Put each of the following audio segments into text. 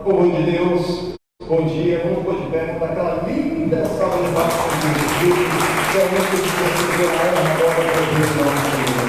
Povo de Deus, bom dia, vamos pôr de pé, vamos dar aquela linda salva de palmas para Jesus, que é o momento de você ver a honra agora para Deus nosso Senhor.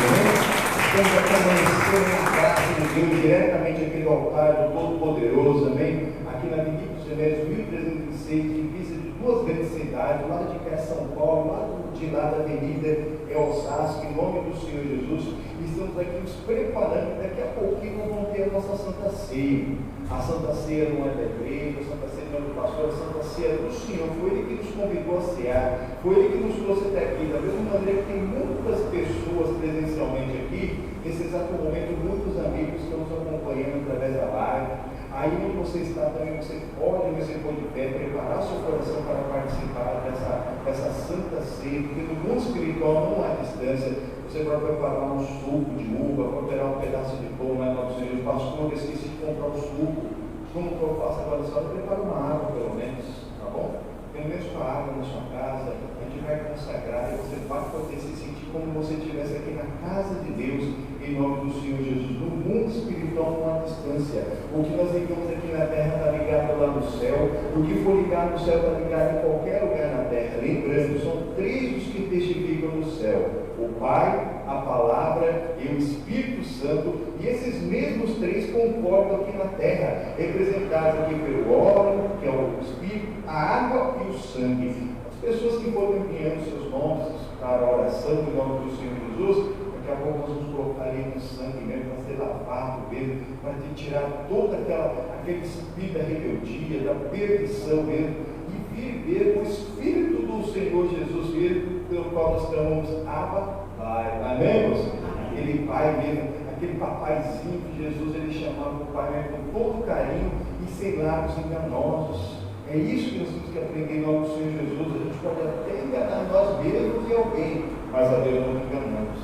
Estamos aqui amanhecendo na graça de Deus, diretamente aqui do altar do Todo-Poderoso, amém? Aqui na Avenida dos Remédios 1306, divisa de duas grandes cidades, do lado de cá é São Paulo, do lado de lá da Avenida é Osasco, em nome do Senhor Jesus. Estamos aqui nos preparando, daqui a pouquinho vamos ter a nossa Santa Ceia. A Santa Ceia não é da igreja, a Santa Ceia não é do pastor, a Santa Ceia é do Senhor. Foi Ele que nos convidou a cear, foi Ele que nos trouxe até aqui. Da mesma maneira que tem muitas pessoas presencialmente aqui, nesse exato momento, muitos amigos que estão nos acompanhando através da live. Aí onde você está também, você pode de pé, preparar seu coração para participar dessa Santa Ceia, porque no mundo espiritual não há distância. Você vai preparar um suco de uva, preparar um pedaço de pão, mas não, Senhor, pastor, eu esqueci de comprar o suco. Como que eu faço agora? Só prepara uma água, pelo menos, tá bom? Pelo menos uma água na sua casa, a gente vai consagrar e você vai poder se sentir como você estivesse aqui na casa de Deus, em nome do Senhor Jesus. No mundo espiritual não há distância. O que nós ligamos aqui na terra está ligado lá no céu. O que for ligado no céu está ligado em qualquer lugar na terra. Lembrando, são três os que testificam no céu: o Pai, a Palavra e o Espírito Santo. E esses mesmos três concordam aqui na terra, representados aqui pelo óleo, que é o Espírito, a água e o sangue. As pessoas que foram enviando seus nomes para a oração em nome do Senhor Jesus, daqui a pouco nós vamos colocar ali no sangue mesmo, para ser lavado mesmo, para te tirar todo aquele espírito da rebeldia, da perdição mesmo, e vir ver o Espírito do Senhor Jesus mesmo, pelo qual nós chamamos Abba Pai. Amém, irmãos? Aquele Pai mesmo, aquele papaizinho que Jesus ele chamava o Pai mesmo, com todo carinho e sem lábios enganosos. É isso que nós temos que aprender em nome do Senhor Jesus. A gente pode até enganar nós mesmos e alguém, mas a Deus não enganamos.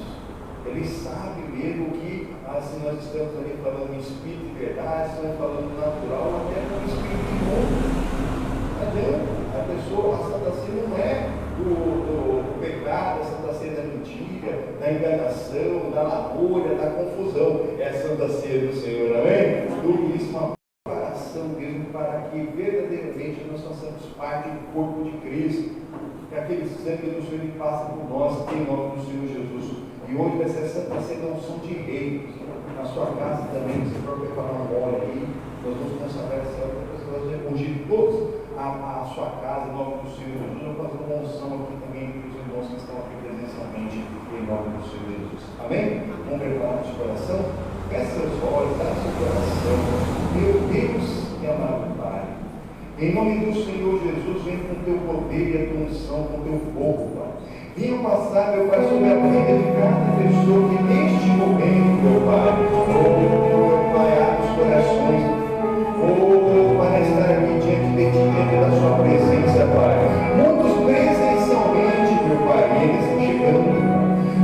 Ele sabe mesmo que, se nós estamos ali falando em espírito de verdade, estamos falando natural, ou até com espírito imundo. Não adianta. A pessoa, a Santa Ceia não é do pecado, a Santa Ceia da mentira, da enganação, da lamúria, da confusão. É a Santa Ceia do Senhor, amém? Tudo isso é uma preparação mesmo para que verdadeiramente nós façamos parte do corpo de Cristo. Que aquele sangue do Senhor passa por nós, em nome do Senhor Jesus. E hoje vai ser a Santa Ceia da unção de rei. Na sua casa também, você pode preparar uma bola aí. Nós vamos consagrar essa hora para as pessoas ungir todos a sua casa, em nome do Senhor Jesus. Eu vou fazer uma unção aqui também para os irmãos que estão aqui presencialmente, em nome do Senhor Jesus. Amém? Vamos preparar nosso coração? Feche seus olhos, dá seu coração. Meu Deus e amado Pai, em nome do Senhor Jesus, vem com o teu poder e a tua unção, com o teu fogo, Pai. Venha passar, meu Pai, sobre a vida de cada pessoa que neste momento, meu Pai, meu Pai, abre os corações, para estar aqui diante da sua presença, Pai. Muitos presencialmente, meu Pai, eles estão chegando,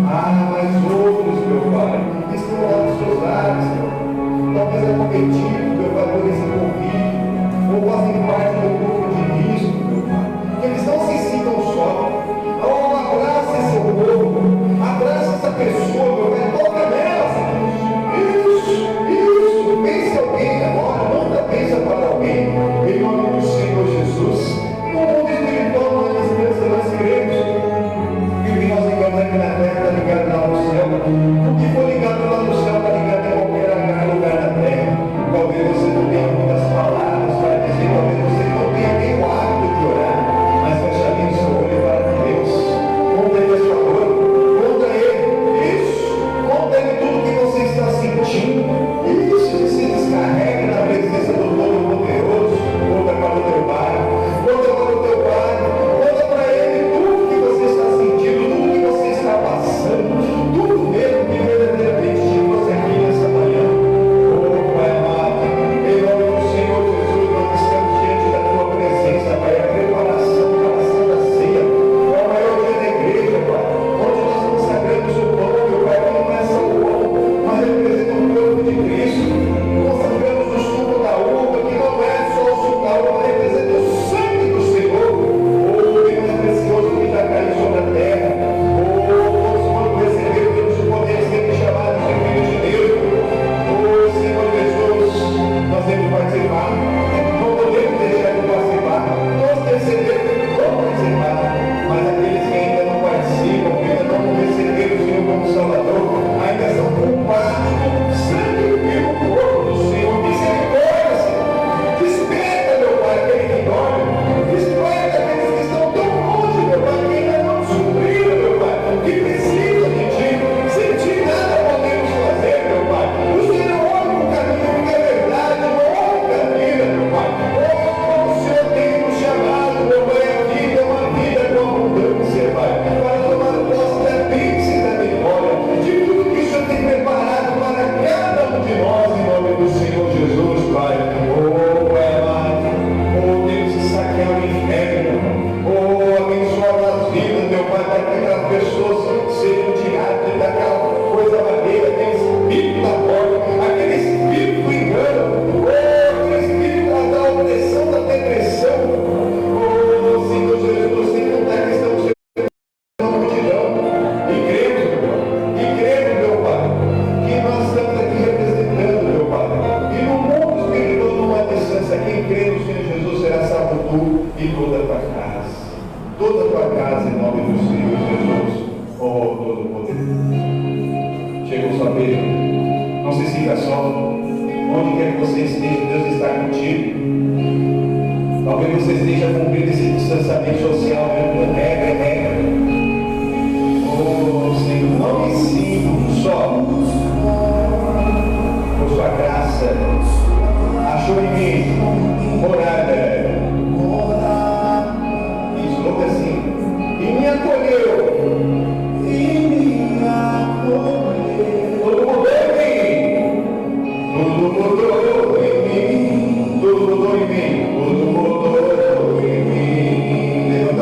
mas outros, meu Pai, estão lá nos seus lares, talvez acometidos, meu Pai, por esse Covid, ou fazem parte do grupo de risco, meu Pai, que eles não se sintam só. Abraça esse povo, abraça essa pessoa, meu Pai, toca nela. Isso, pense alguém agora, manda pensa para alguém, em nome do Senhor Jesus. No mundo espiritual não há distância, nós queremos. E o que nós ligamos aqui na terra está ligado lá no céu. O que for ligado lá no céu está ligado em qualquer lugar da terra. Talvez toda a tua casa em nome do Senhor Jesus, oh todo poder. Chegou sua vez, não se sinta só, onde quer que você esteja, Deus está contigo. Talvez você esteja cumprindo esse distanciamento social, vendo regra é regra. Oh Senhor, não me sinto só, por sua graça, achou em mim morada. Isso, louco assim, e me acolheu. Tudo mudou em mim. Tudo mudou em mim. Tudo mudou em mim. Tudo mudou em mim.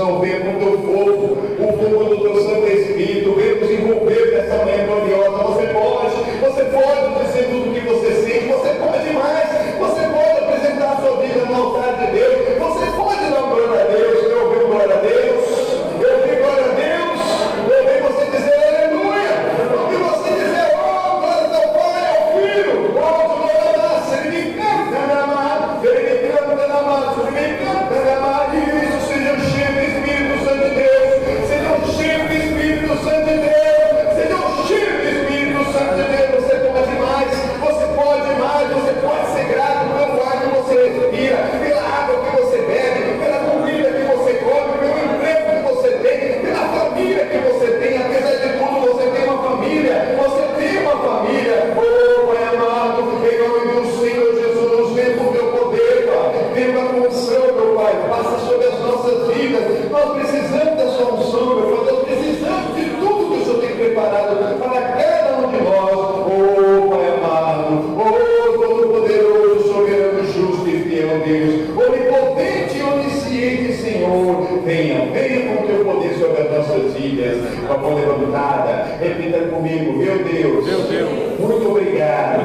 unção, venha com o teu fogo, o fogo do teu Santo Espírito, venha nos envolver dessa manhã gloriosa. Você pode dizer tudo o que você sente, você pode mais, você pode apresentar a sua vida no altar de Deus, você pode dar glória a Deus. Eu ouvi glória a Deus, eu ouvi glória a Deus, eu ouvi você dizer aleluia, eu ouvi você dizer, oh, glória ao Pai, ao Filho, oh, glória a Deus, ele me canta na mão, ele me canta na mão, ele me canta na mão, e isso seja o cheio do Espírito Santo de Deus, seja o cheio do Espírito Santo de Deus, seja o cheio do Espírito Santo de Deus. Você pode mais, você pode ser grato pelo ar que você respira, pela água que você bebe, pela comida que você come, pelo emprego que você tem, pela família que você tem. Apesar de tudo, você tem uma família, oh, Pai amado, em nome do Senhor Jesus, vem com o teu poder, Pai, vem com a unção, meu Pai, passa sobre as nossas vidas. Nós precisamos da sua unção, meu Pai, nós precisamos de tudo que o Senhor tem preparado para cada um de nós. Oh, Pai amado, oh, todo-poderoso, soberano, justo e fiel Deus, onipotente e onisciente Senhor, venha com o teu poder sobre as nossas vidas, com a mão levantada, repita comigo, meu Deus, muito obrigado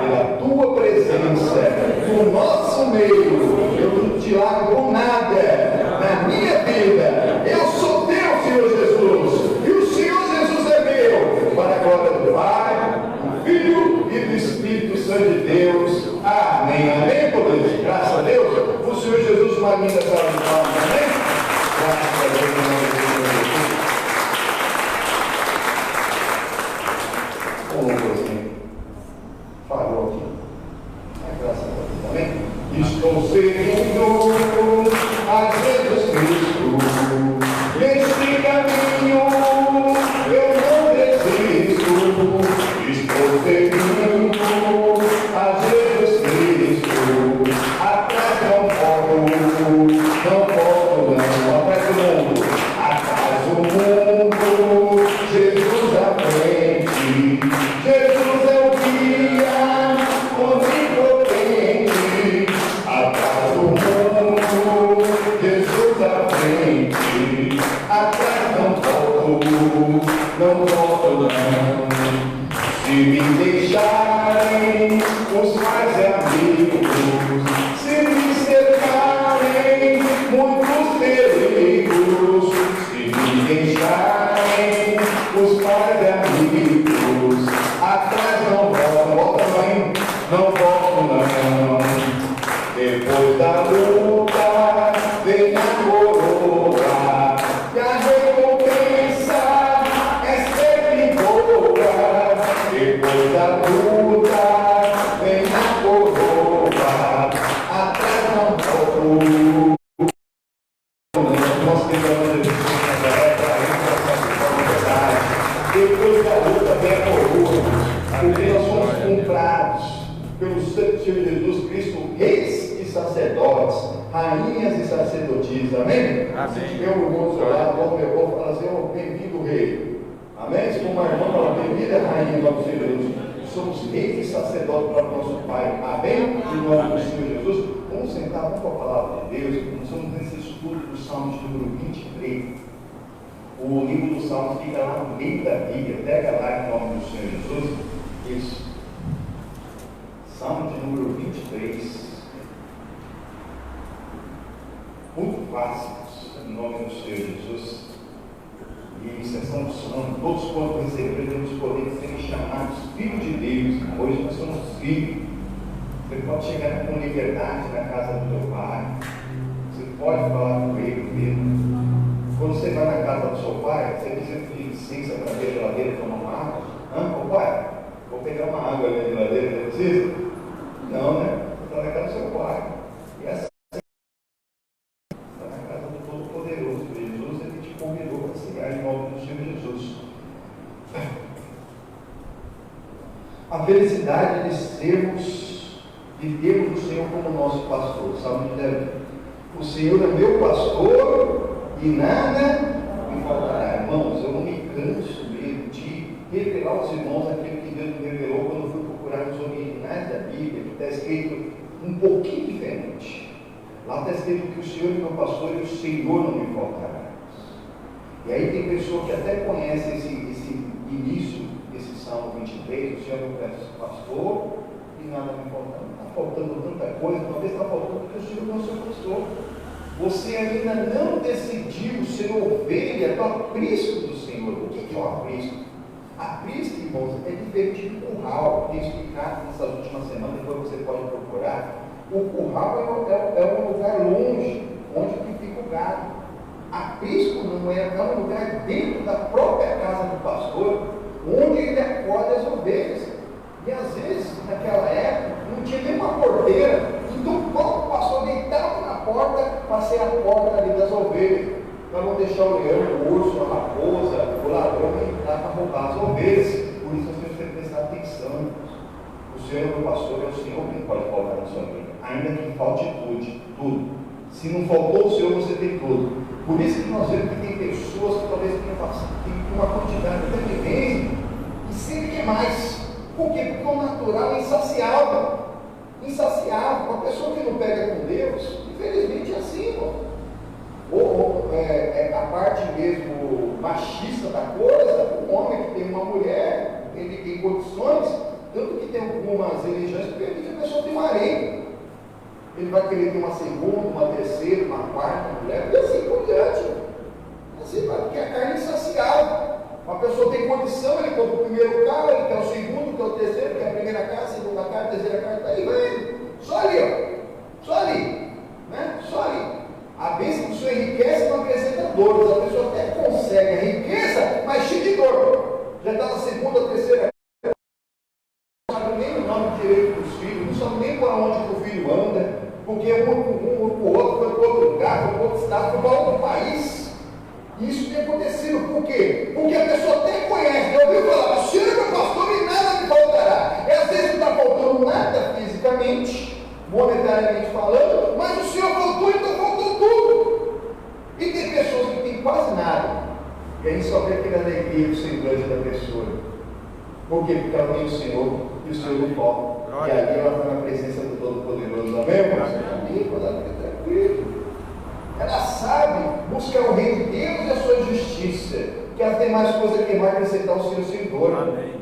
pela tua presença no nosso meio. Eu não te largo nada na minha vida, eu sou teu, Senhor Jesus, e o Senhor Jesus é meu, para a glória do Pai, do Filho e do Espírito Santo de Deus. Amém, amém, poder. Graças a Deus, o Senhor Jesus, uma linda salva de palmas, amém? Graças a Deus, em nome do Senhor Jesus. Um louvorzinho falou aqui, graças a Deus, amém? Estou seguindo a Jesus Cristo, neste caminho eu não desisto. Estou seguindo a Jesus Cristo, atrás não posso não, atrás do mundo, Jesus à frente, Jesus é o guia onipotente, atrás do mundo, Jesus à frente, atrás não posso não. Se me deixarem os pais e amigos, se me cercarem muitos perigos, se me deixarem os pais e amigos, atrás não volto, não volto não. Depois da luta vem a coroa, e a recompensa é sempre boa. Depois da luta vem a coroa, atrás não volto. Nós temos depois da luta vem a coroa, porque nós somos comprados pelo Santo Senhor Jesus Cristo, reis e sacerdotes, rainhas e sacerdotisas, amém? Se tiver um irmão do seu lado, eu vou fazer um bem-vindo rei, amém? Se for uma irmã, fala bem-vinda rainha, em nome do Senhor Jesus. Somos reis e sacerdotes para o nosso Pai, amém? Em nome do Senhor Jesus. Vamos sentar, vamos para a palavra de Deus. Nós estamos nesse estudo do Salmo de número 23. O livro dos Salmos fica lá no meio da Bíblia. Pega lá em nome do Senhor Jesus. Isso. Salmo de número 23. Muito clássicos, em nome do Senhor Jesus. E a iniciação do Salmo, todos quanto receberemos poder serem chamados filhos de Deus. Hoje nós somos filhos. Você pode chegar com liberdade na casa do teu pai. Você pode falar com ele mesmo. Quando você vai na casa do seu pai, você precisa pedir licença para abrir a geladeira e tomar uma água? Ô pai, vou pegar uma água ali na geladeira, não precisa? Não, né? Você está na casa do seu pai. E assim, está na casa do Todo-Poderoso. Jesus, ele te convidou para chegar em nome do Senhor Jesus. A felicidade de sermos, de termos o Senhor como nosso pastor. Salmo de Davi. O Senhor é meu pastor e nada me faltará. Irmãos, eu não me canso mesmo de revelar aos irmãos aquilo que Deus me revelou quando eu fui procurar os originais da Bíblia, que está escrito um pouquinho diferente. Lá está escrito que o Senhor é meu pastor e o Senhor não me faltará. E aí tem pessoa que até conhece esse início desse Salmo 23, o Senhor é meu pastor e nada me faltará. Não está faltando tanta coisa, talvez está faltando que o Senhor não é o seu pastor. Você ainda não decidiu ser ovelha do aprisco do Senhor. O que é o aprisco? Aprisco, irmãos, é diferente do curral. Tenho explicado nessas últimas semanas, depois você pode procurar. O curral é um lugar longe, onde que fica o gado. Aprisco não é um lugar dentro da própria casa do pastor, onde ele acolhe as ovelhas. E às vezes, naquela época, não tinha nenhuma porteira. Então o próprio pastor deitava na porta para ser a porta ali das ovelhas, para não deixar o leão, o urso, a raposa, o ladrão entrar para roubar as ovelhas. Por isso nós temos que prestar atenção. O Senhor é o pastor, é o Senhor que pode faltar na sua vida, ainda que falte tudo. Se não faltou o Senhor, você tem tudo. Por isso que nós vemos que tem pessoas que talvez tenham uma quantidade de bem e sempre quer mais. Por quê? Porque o natural é insaciável. Insaciável. Uma pessoa que não pega com Deus, infelizmente é assim, irmão. A parte mesmo machista da coisa, o homem que tem uma mulher, ele tem condições, tanto que tem algumas religiões que permitem que a pessoa tenha um harém. Ele vai querer ter uma segunda, uma terceira, uma quarta mulher, e assim por diante. Assim, porque a carne é insaciável. Uma pessoa tem condição, ele compra o primeiro carro, ele quer o segundo, quer o terceiro, quer a primeira casa, a segunda casa, a terceira casa, daí vai. Só ali, ó. Só ali. Né? Só ali. A bênção do Senhor enriquece não acrescenta dores. A pessoa até consegue a riqueza, mas cheia de dor. Já está na segunda, terceira. Não sabe nem o nome direito dos filhos, não sabe nem para onde o filho anda, porque um para o outro, foi para outro lugar, foi para outro estado, foi para outro país. E isso tem acontecido, por quê? Porque a pessoa até conhece, já ouviu falar, o Senhor é meu pastor e nada me faltará. E às vezes não está faltando nada fisicamente, monetariamente falando, mas o Senhor faltou, então faltou tudo. E tem pessoas que têm quase nada, e aí só vê aquela alegria do semblante da pessoa. Por quê? Porque ela tem o Senhor e o Senhor não falta. E ali ela está na presença do Todo-Poderoso. Amém, irmãos? Amém, quando ela fica tranquila. Ela sabe buscar o reino de Deus e a sua justiça, que ela tem mais coisa que vai acrescentar o seu Senhor. Amém.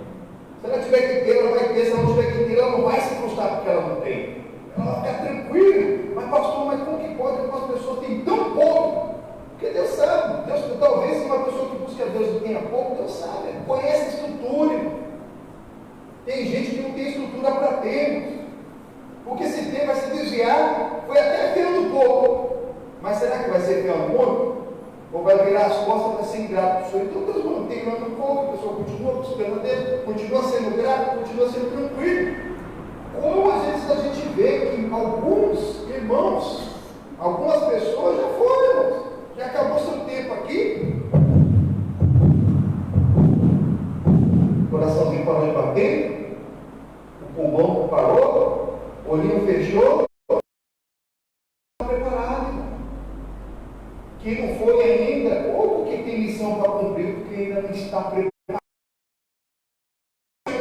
Se ela tiver que ter, ela vai ter. Se ela não tiver que ter, ela não vai se frustrar porque ela não tem. Ela vai ficar tranquila. Mas pastor, mas como que pode que as pessoas têm tão pouco? Porque Deus sabe. Deus, talvez se uma pessoa que busca Deus e tenha pouco, Deus sabe. Ele conhece a estrutura. Tem gente que não tem estrutura para ter. Porque se tem, vai se desviar. Foi até fiando pouco. Mas será que vai ser fiando muito? Ou vai virar as costas para ser ingrato para o Senhor? Então Deus mantém lá no pouco, a pessoa continua buscando Deus, continua sendo grato, continua sendo tranquilo. Como às vezes a gente vê que alguns irmãos, algumas pessoas já foram, irmãos. Já acabou seu tempo aqui. O coraçãozinho parou de bater, o pulmão parou, o olhinho fechou. Quem não foi ainda, ou porque tem missão para cumprir, porque ainda não está preparado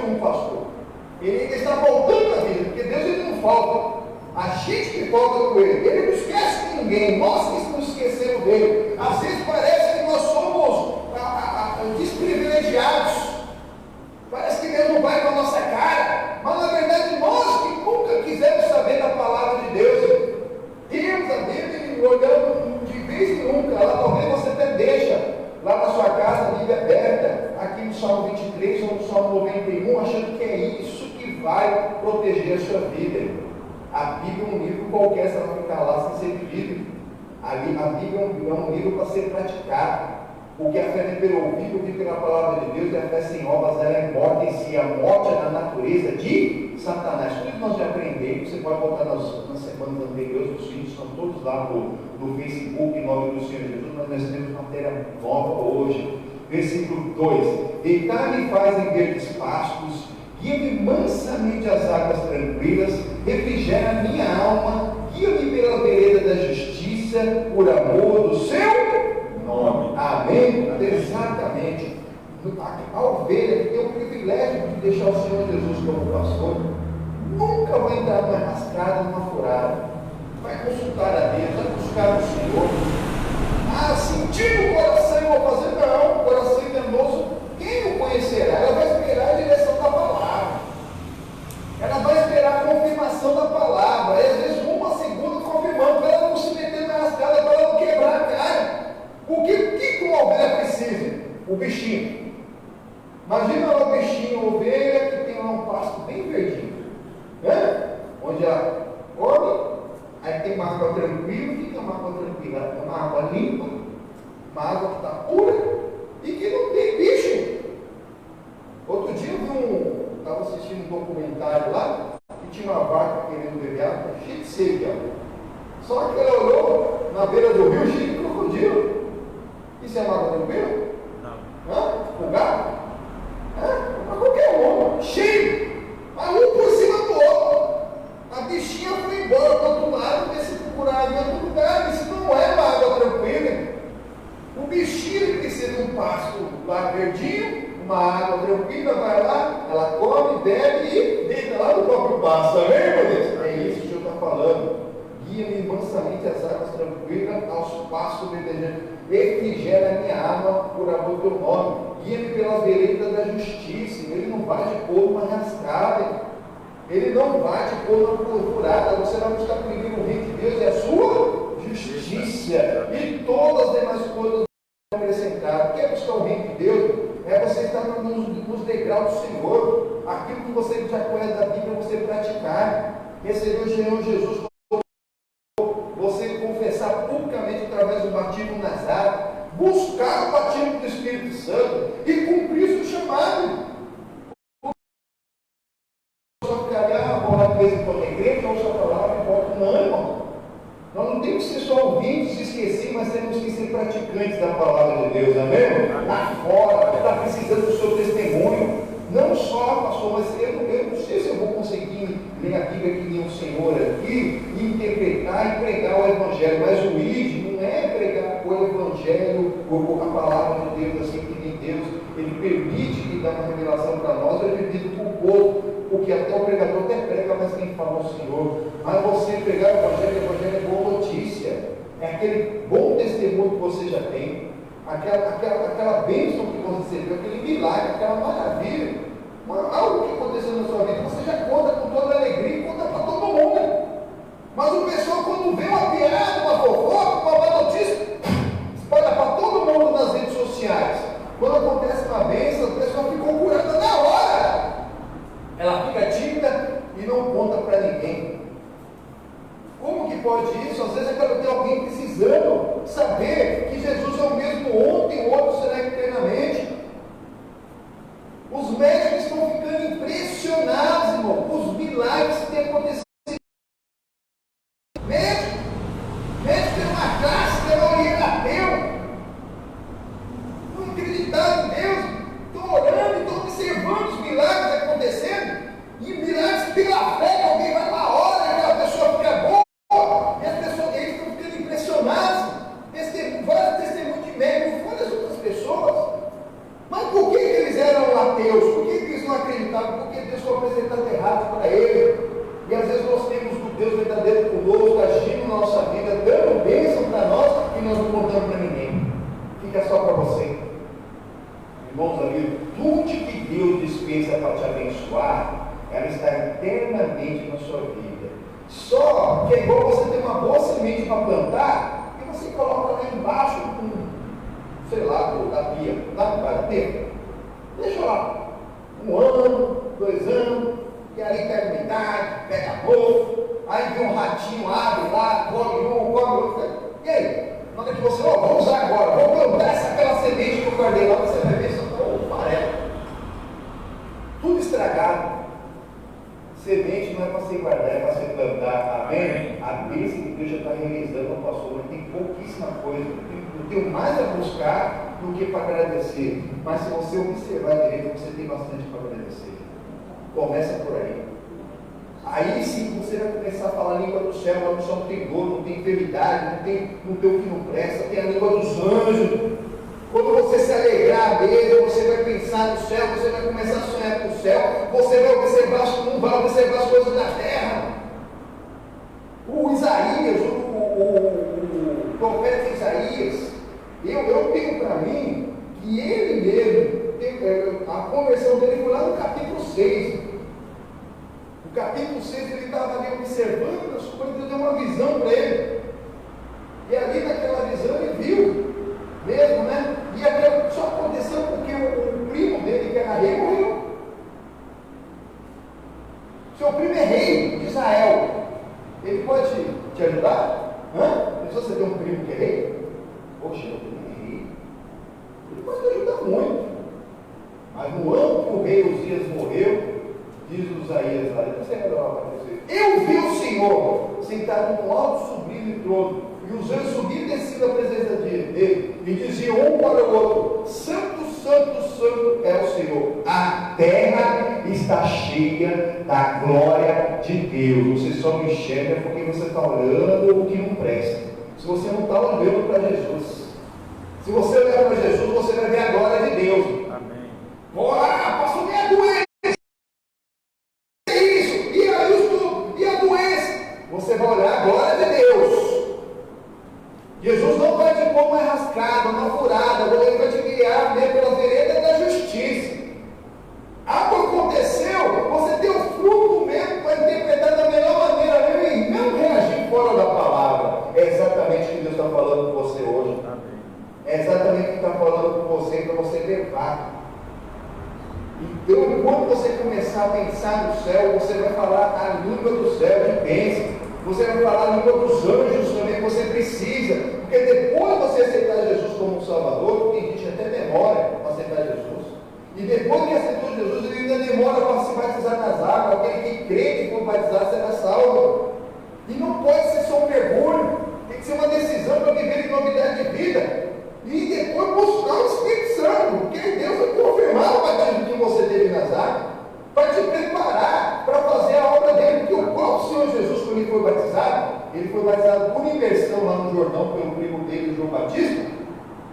como pastor. Ele ainda está faltando a vida, porque Deus ele não falta. A gente que falta com ele. Ele não esquece de ninguém, nós que nos esquecemos dele. Às vezes parece que nós somos desprivilegiados. Parece que Deus não vai com a nossa cara. Mas na verdade nós que nunca quisemos saber da palavra de Deus. Temos a Bíblia olhando de vez em nunca. Lá talvez você até deixa lá na sua casa a Bíblia aberta, aqui no Salmo 23 ou no Salmo 91, achando que é isso que vai proteger a sua vida. A Bíblia é um livro qualquer, se ela ficar lá sem ser lido. A Bíblia é um livro para ser praticado. Porque a fé é pelo ouvido, pela palavra de Deus, e a fé sem obras, ela é morte em si. A morte é da natureza de Satanás. Tudo que nós já aprendemos, você pode botar nas semanas anteriores, os vídeos estão todos lá no Facebook, em nome do Senhor Jesus, mas nós temos matéria nova hoje. Versículo 2: Deitar-me faz em verdes pastos, guia-me mansamente às águas tranquilas, refrigera a minha alma, guia-me pela vereda da justiça, por amor do seu nome. Amém? Exatamente. A ovelha que tem o privilégio de deixar o Senhor Jesus como pastor, nunca vai entrar numa rascada, numa furada. vai consultar a Deus, vai buscar o Senhor. Ah, sentir no coração eu vou fazer, não, o coração enganoso, quem o conhecerá? Ela vai esperar a direção da palavra, ela vai esperar a confirmação da palavra, e às vezes uma segunda confirmando, para ela não se meter na rascada, para ela não quebrar a cara. O que uma ovelha precisa? O bichinho. Imagina uma bichinha, uma ovelha que tem lá um pasto bem verdinho, né? Onde ela come, aí tem uma água tranquila. O que é uma água tranquila? É uma água limpa, uma água que está pura e que não tem bicho. Outro dia eu estava assistindo um documentário lá e tinha uma vaca querendo beber água, cheia de sede. Só que ela olhou na beira do rio cheio de crocodilo. Isso é uma água tranquila? Não. O gato? Mas qualquer um, cheio, mas um por cima do outro. A bichinha foi embora para outro lado, ver se procurar em outro lugar. Isso não é uma água tranquila. O bichinho precisa de um pasto lá verdinho, uma água tranquila, vai lá, ela come, bebe e deita lá no próprio pasto. Amém, meu Deus? É isso que o Senhor está falando. Guia-me mansamente às águas tranquilas, aos pastos verdejantes. Refrigera a minha alma por amor do teu nome. Guia-me pelas veredas da justiça. Ele não vai te pôr numa rascada. Ele não vai te pôr numa furada. Você vai buscar primeiro o reino de Deus e a sua justiça. E todas as demais coisas vão acrescentar. Quer buscar o reino de Deus? É você estar nos degraus do Senhor. Aquilo que você já conhece da Bíblia, você praticar. Receber o Senhor Jesus, você confessar publicamente através do batismo nas águas, buscar o batismo do Espírito Santo e cumprir seu chamado. Só ficaria agora de vez em quando na igreja, ou só falar que importa. Não, irmão. Nós não temos que ser só ouvintes e esquecer, mas temos que ser praticantes da palavra de Deus, amém? Lá fora, está precisando do seu testemunho. Não só, pastor, mas eu não sei se eu vou conseguir ler a Bíblia que nem o Senhor aqui, e interpretar e pregar o Evangelho, mas o ID não é pregar o Evangelho, ou a palavra de Deus, assim que nem Deus, ele permite que dá uma revelação para nós, é vivido por pouco, porque até o pregador até prega, mas quem fala é o Senhor. Mas você pregar o Evangelho é boa notícia, é aquele bom testemunho que você já tem. Aquela bênção que você recebeu, aquele milagre, aquela maravilha, algo que aconteceu na sua vida, você já conta com toda alegria e conta para todo mundo. Mas o pessoal, quando vê uma piada, uma fofoca, uma má notícia, espalha para todo mundo nas redes sociais. Quando acontece uma bênção, a pessoa ficou curada na hora. Ela fica tímida e não conta para ninguém. Como que pode isso? Às vezes é quando tem alguém precisando saber que Jesus é o mesmo ontem, hoje será eternamente. Os médicos estão ficando impressionados, irmão, com os milagres que têm acontecido. Médico tem uma classe, tem uma orientação. Não acreditaram em Deus, estão orando, estão observando os milagres acontecendo. E milagres pela fé, que alguém vai lá, ora, e aquela pessoa fica boa. Eles estão ficando impressionados. Vários testemunhos de médicos, várias outras pessoas. Mas por que eles eram ateus? Por que eles não acreditavam? Porque Deus foi apresentado errado para eles. E às vezes nós temos o Deus verdadeiro conosco, agindo na nossa vida, dando bênção para nós e nós não contamos para ninguém. Fica só para você. Irmãos amigos, tudo que Deus dispensa para te abençoar, ela está eternamente na sua vida. Só que é igual você ter uma boa semente para plantar e você coloca lá embaixo sei lá, da pia, da terra. Deixa lá 1 ano, 2 anos, e aí pega umidade, pega mofo, aí vem um ratinho, abre lá, come outro. E aí? Na hora que você, vamos usar agora, vamos plantar aquela semente que eu guardei lá, você vai ver só amarelo. Tudo estragado. Semente não é para ser guardar, é para ser plantar. Amém? A bênção que Deus já está realizando no pastor, mas tem pouquíssima coisa. Eu tenho mais a buscar do que para agradecer. Mas se você observar direito, você tem bastante para agradecer. Começa por aí. Aí sim você vai começar a falar a língua do céu. A língua do céu não tem dor, não tem enfermidade, não tem o que não presta, tem a língua dos anjos. Quando você se alegrar mesmo, você vai pensar no céu, você vai começar a sonhar com o céu, você vai observar, não vai observar as coisas da terra. O Isaías, Eu tenho para mim que ele mesmo, a conversão dele foi lá no capítulo 6. No capítulo 6 ele estava ali observando as coisas, Deus deu uma visão para ele. E ali naquela visão ele viu mesmo, né? E aquilo só aconteceu porque o primo dele, que era rei, morreu. Seu primo é rei de Israel. Ele pode te ajudar? Se você tem um primo que é rei, poxa, meu primo é rei. Ele pode te ajudar muito. Mas no ano que o rei Uzias morreu, diz o Isaías lá, eu vi o Senhor sentado no alto sublime trono, e os anjos subiam e desciam da presença dele, e diziam um para o outro: Santo, Santo, Santo é o Senhor. A terra está cheia da glória de Deus. Você só não enxerga porque você está olhando o que não presta. Se você não está olhando para Jesus, se você olhar para Jesus, você vai ver a glória de Deus. Amém. Ora, pastor, me adoece. Você vai olhar a glória de Deus. Jesus não vai te pôr uma rascada, uma furada, ele vai te guiar pela vereda da justiça. Algo aconteceu, você tem o fruto mesmo para interpretar da melhor maneira mesmo, e não reagir fora da palavra. É exatamente o que Deus está falando com você hoje. É exatamente o que está falando com você, para você levar. Então, quando você começar a pensar no céu, você vai falar a língua do céu que pensa. Você vai falar a língua dos anjos também que você precisa. Porque depois de você aceitar Jesus como Salvador, tem gente até demora para aceitar Jesus. E depois que aceitou Jesus, ele ainda demora para se batizar nas águas. Aquele que crê que for batizado será salvo. E não pode ser só um mergulho. Tem que ser uma decisão para viver em novidade de vida. E depois buscar o Espírito Santo, porque Deus vai confirmar o batismo que você teve nas águas, para te preparar para fazer a obra dele. Porque o próprio Senhor Jesus, quando ele foi batizado por imersão lá no Jordão, pelo primo dele, João Batista.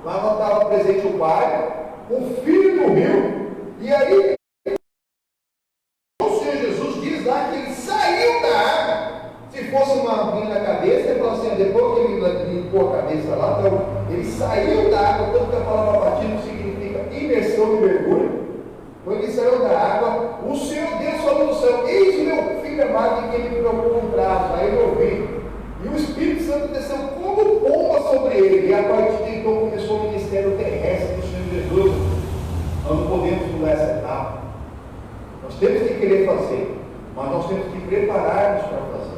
Lá não estava presente o Pai, o Filho morreu, e aí o Senhor Jesus diz lá que ele saiu da água. Se fosse uma vinha na cabeça, ele falou assim: depois que ele limpou a cabeça lá, então, ele saiu da água. Tanto que a palavra batismo significa imersão e mergulho. Quando ele saiu da água, o Senhor Deus falou do céu: eis meu filho amado em quem me preocupou um braço. Aí ele ouviu. E o Espírito Santo desceu como pomba sobre ele. E a partir de então começou o ministério terrestre do Senhor Jesus. Nós não podemos mudar essa etapa. Nós temos que querer fazer, mas nós temos que preparar-nos para fazer.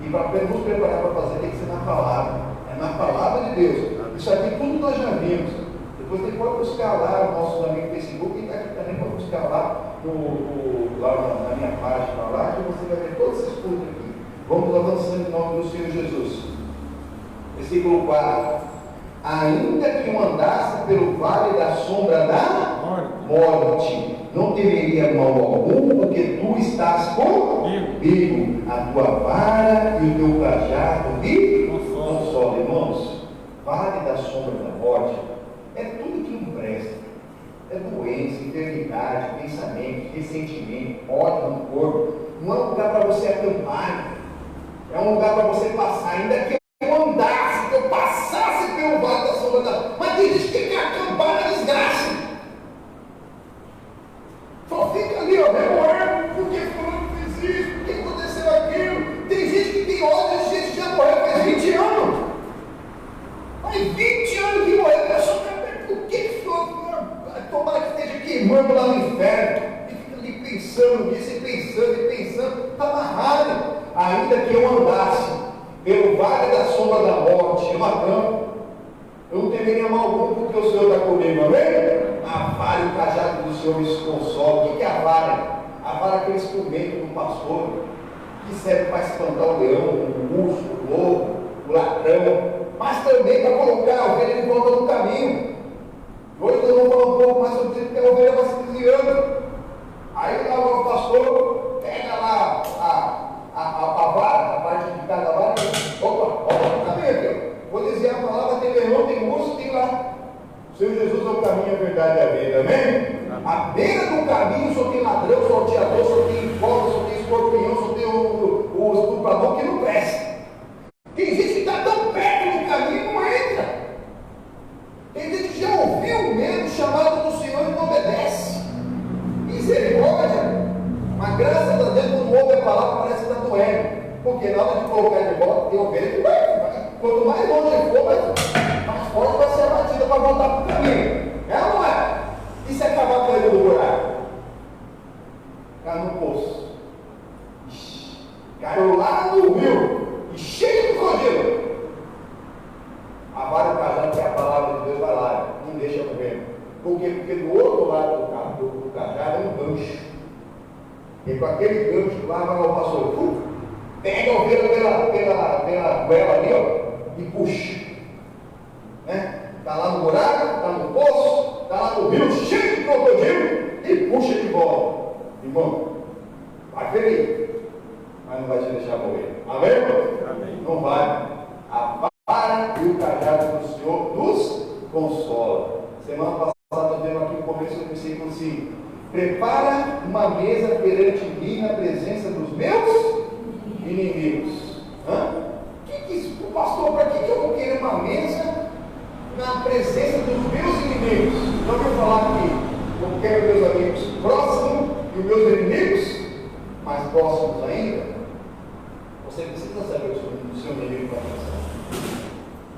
E para nos preparar para fazer tem que ser na palavra. É na palavra de Deus. Isso aqui tudo nós já vimos. Depois você pode buscar lá o nosso amigo do Facebook, e está aqui também, pode buscar lá, lá na minha página lá, que você vai ver todos esses cultos aqui. Vamos avançando em nome do Senhor Jesus. Versículo 4. Ainda que eu andasse pelo vale da sombra da morte, não temeria mal algum, porque tu estás comigo. A tua vara e o teu cajado me consolam. Irmãos, vale da sombra da morte é tudo que não presta. É doença, enfermidade, pensamento, ressentimento, ódio, rancor. Não é um lugar para você acampar. É um lugar para você passar. Ainda que eu andasse, que eu passasse pelo vale da sombra da morte. Mas tem gente que quer acampar na desgraça. Só fica ali, ó, remoendo, porque fulano fez isso, porque aconteceu aquilo. Tem gente que tem ódio de gente que já morreu faz 20 anos. Faz 20 anos que morreu, eu só quero o que foi? Tomara que esteja queimando lá no inferno. E fica ali pensando nisso, e pensando, está amarrado. Ainda que eu andasse pelo vale da sombra da morte, eu acampo, eu não temeria mal algum, porque o Senhor está comigo, amém? A vara e o cajado do Senhor me consolam. O que é a vara? A vara é aquele instrumento do pastor, que serve para espantar o leão, o urso, o lobo, o ladrão, mas também para colocar a ovelha de volta no caminho. Hoje nós vamos falar um pouco mais sobre isso, porque a ovelha vai se desviando. Aí lá o pastor pega lá a vara, a parte de cada vara, opa, tá bem aqui, vou dizer a palavra: tem leão, tem urso, tem lá. O Senhor Jesus é o caminho, a verdade e a vida, amém? À beira do caminho só tem ladrão, salteador, só tem cobra, só tem escorpião, só tem o estuprador que não presta. Tem gente que está tão perto do caminho e não entra. palavra parece que está doendo. Porque na hora de colocar de volta, tem ovelha que vai. Quanto mais longe ele for, mais forte vai ser a batida para voltar para o caminho. É ou não é? E se acabar com ele do buraco? Caiu no poço. Caiu lá no rio. E cheio de crocodilo. A vara do cajado, que é a palavra de Deus, vai lá. Não deixa morrer. Por quê? Porque do outro lado do cajado é um gancho. E com aquele gancho lá vai o pastor. Pega a ovelha pela goela ali, ó, e puxa. Está lá no buraco, está no poço, está lá no rio, cheio de crocodilo, e puxa de volta. Irmão, vai ferir, mas não vai te deixar morrer. Amém, irmão? Amém. Não vai. A vara e o cajado do Senhor nos consola. Semana passada nós vimos aqui o começo do versículo 5. Prepara uma mesa perante mim na presença dos meus inimigos. Pastor, para que eu vou querer uma mesa na presença dos meus inimigos? Não vou falar que eu quero meus amigos próximos e os meus inimigos mais próximos ainda. Você precisa saber o seu inimigo para pensar.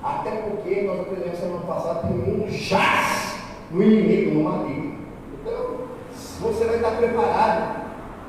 Até porque nós aprendemos semana passada que o mundo jaz no inimigo, no maligno. Então, você vai estar preparado.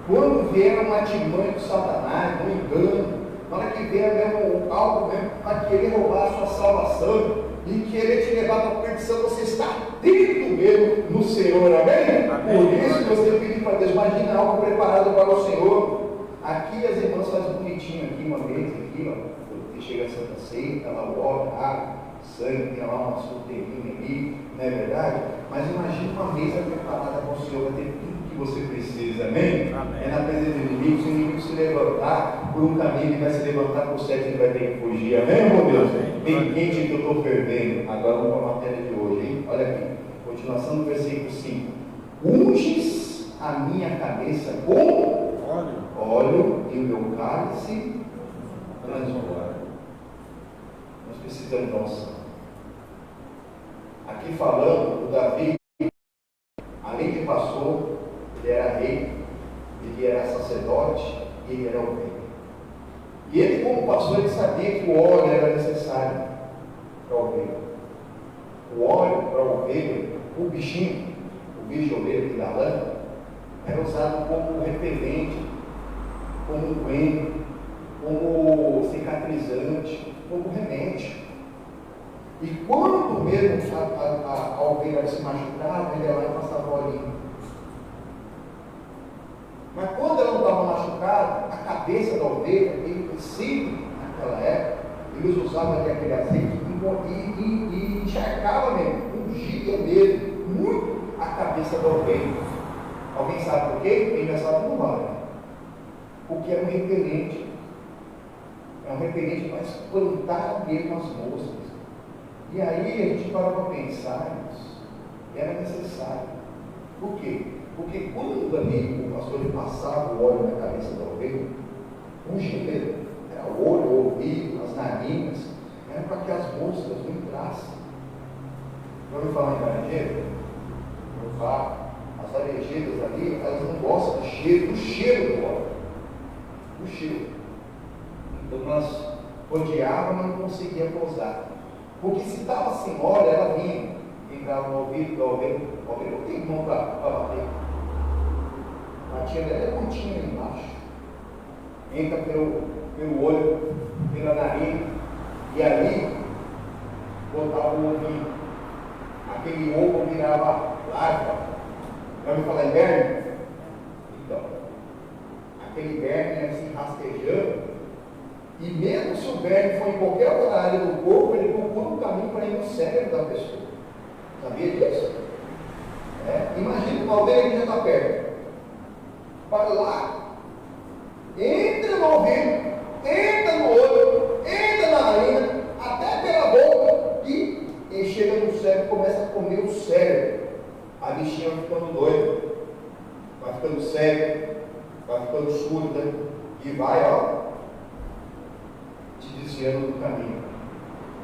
Quando vier uma artimanha do Satanás, um engano, na hora que vier mesmo algo mesmo para querer roubar a sua salvação e querer te levar para a perdição, você está dentro mesmo no Senhor, amém? Por isso que você pedir para Deus, imagina algo preparado para o Senhor. Aqui as irmãs fazem bonitinho aqui, uma vez aqui, ó, chega a Santa Ceia, ela ora, água, sangue, tem lá uma solteirinha ali, não é verdade? Mas imagina uma mesa preparada para o Senhor, vai ter tudo que você precisa, amém? É na presença do inimigo, se o inimigo se levantar por um caminho, ele vai se levantar por sete, ele vai ter que fugir, amém, meu Deus? Bem quente que eu estou fervendo. Agora vamos para a matéria de hoje, hein? Olha aqui, continuação do versículo 5. Unges a minha cabeça com óleo e o meu cálice transborda. Nós precisamos de unção. Aqui falando, o Davi, além de pastor, ele era rei, ele era sacerdote e ele era o rei. E ele, como pastor, ele sabia que o óleo era necessário para a ovelha. O óleo para a ovelha, o bichinho, o bicho ovelha que dá lã, era usado como repelente, como unguento, como cicatrizante, como remédio. E quando mesmo a ovelha se machucava, ele ia lá e passava o olhinho. Mas quando ela não estava machucada, a cabeça da ovelha, ele princípio, naquela época, eles usavam aquele azeite e encharcava mesmo, ungia mesmo, muito a cabeça da ovelha. Alguém sabe por quê? Quem já sabe não vale. Porque é um repelente. É um repelente para espantar mesmo as moscas. E aí a gente para pensar nisso. Era necessário. Por quê? Porque quando ali o pastor ele passava o óleo na cabeça da ovelha, um gelo, era o olho, o ouvido, as narinas, era para que as moscas não entrassem. Já ouviu falar em varejeira? Eu falo. As varejeiras ali, elas não gostam do cheiro do óleo. Do cheiro. Então nós odiávamos, mas não conseguia pousar. Porque se estava sem óleo, ela vinha, entrava no ouvido da ovelha, a ovelha não tem mão para bater. Batia dela pontinha ali embaixo. Entra pelo olho, pela nariz, e ali botava o ovinho. Aquele ovo virava larva. Já ouviu falar em verme? Então, aquele verme assim rastejando. E mesmo se o verme for em qualquer outra área do corpo, ele procura um caminho para ir no cérebro da pessoa. Sabia disso? Imagina uma ovelha que já está perto. Para lá, entra no ouvido, entra no olho, entra na narina, até pela boca e chega no cérebro e começa a comer o cérebro. A bichinha vai ficando doida, vai ficando cega, vai ficando surda e vai, te desviando do caminho.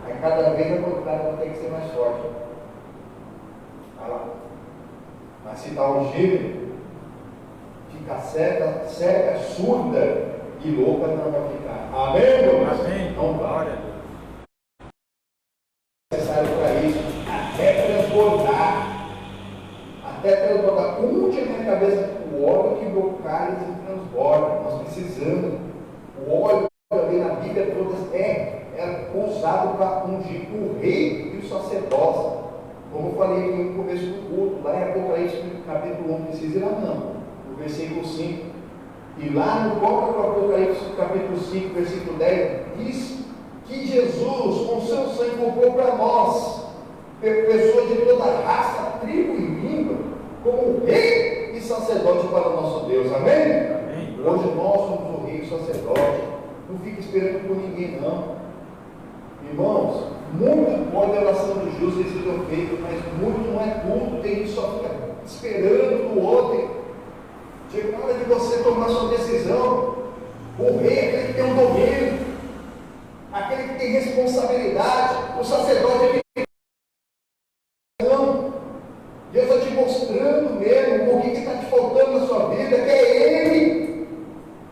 Aí cada vez a vontade vai ter que ser mais forte. Vai lá. Mas se está ungido, fica cega, surda, E louca não vai ficar. Amém, irmãos? Amém. Não vai. Glória a Deus. Necessário para isso, até transbordar. Até transbordar. Unte a minha cabeça, o óleo que meu cálice transborda. Nós precisamos. O óleo também na Bíblia toda é usado para ungir o rei e o sacerdócio. Como eu falei aqui no começo do culto, lá em Apocalipse, capítulo 1, precisa ir lá não, no versículo 5. E lá no próprio Apocalipse, capítulo 5, versículo 10, diz que Jesus, com seu sangue, comprou para nós, pessoas de toda raça, tribo e língua, como rei e sacerdote para o nosso Deus. Amém? Amém. Hoje nós somos o rei e o sacerdote. Não fique esperando por ninguém, não. Irmãos, muito pode a oração de justo ter sido feita, mas muito não é tudo. Tem gente que só fica esperando do outro. Chega na hora de você tomar sua decisão. O rei é aquele que tem um domínio, aquele que tem responsabilidade. O sacerdote é aquele que tem não. Deus está te mostrando mesmo o que está te faltando na sua vida, que é Ele.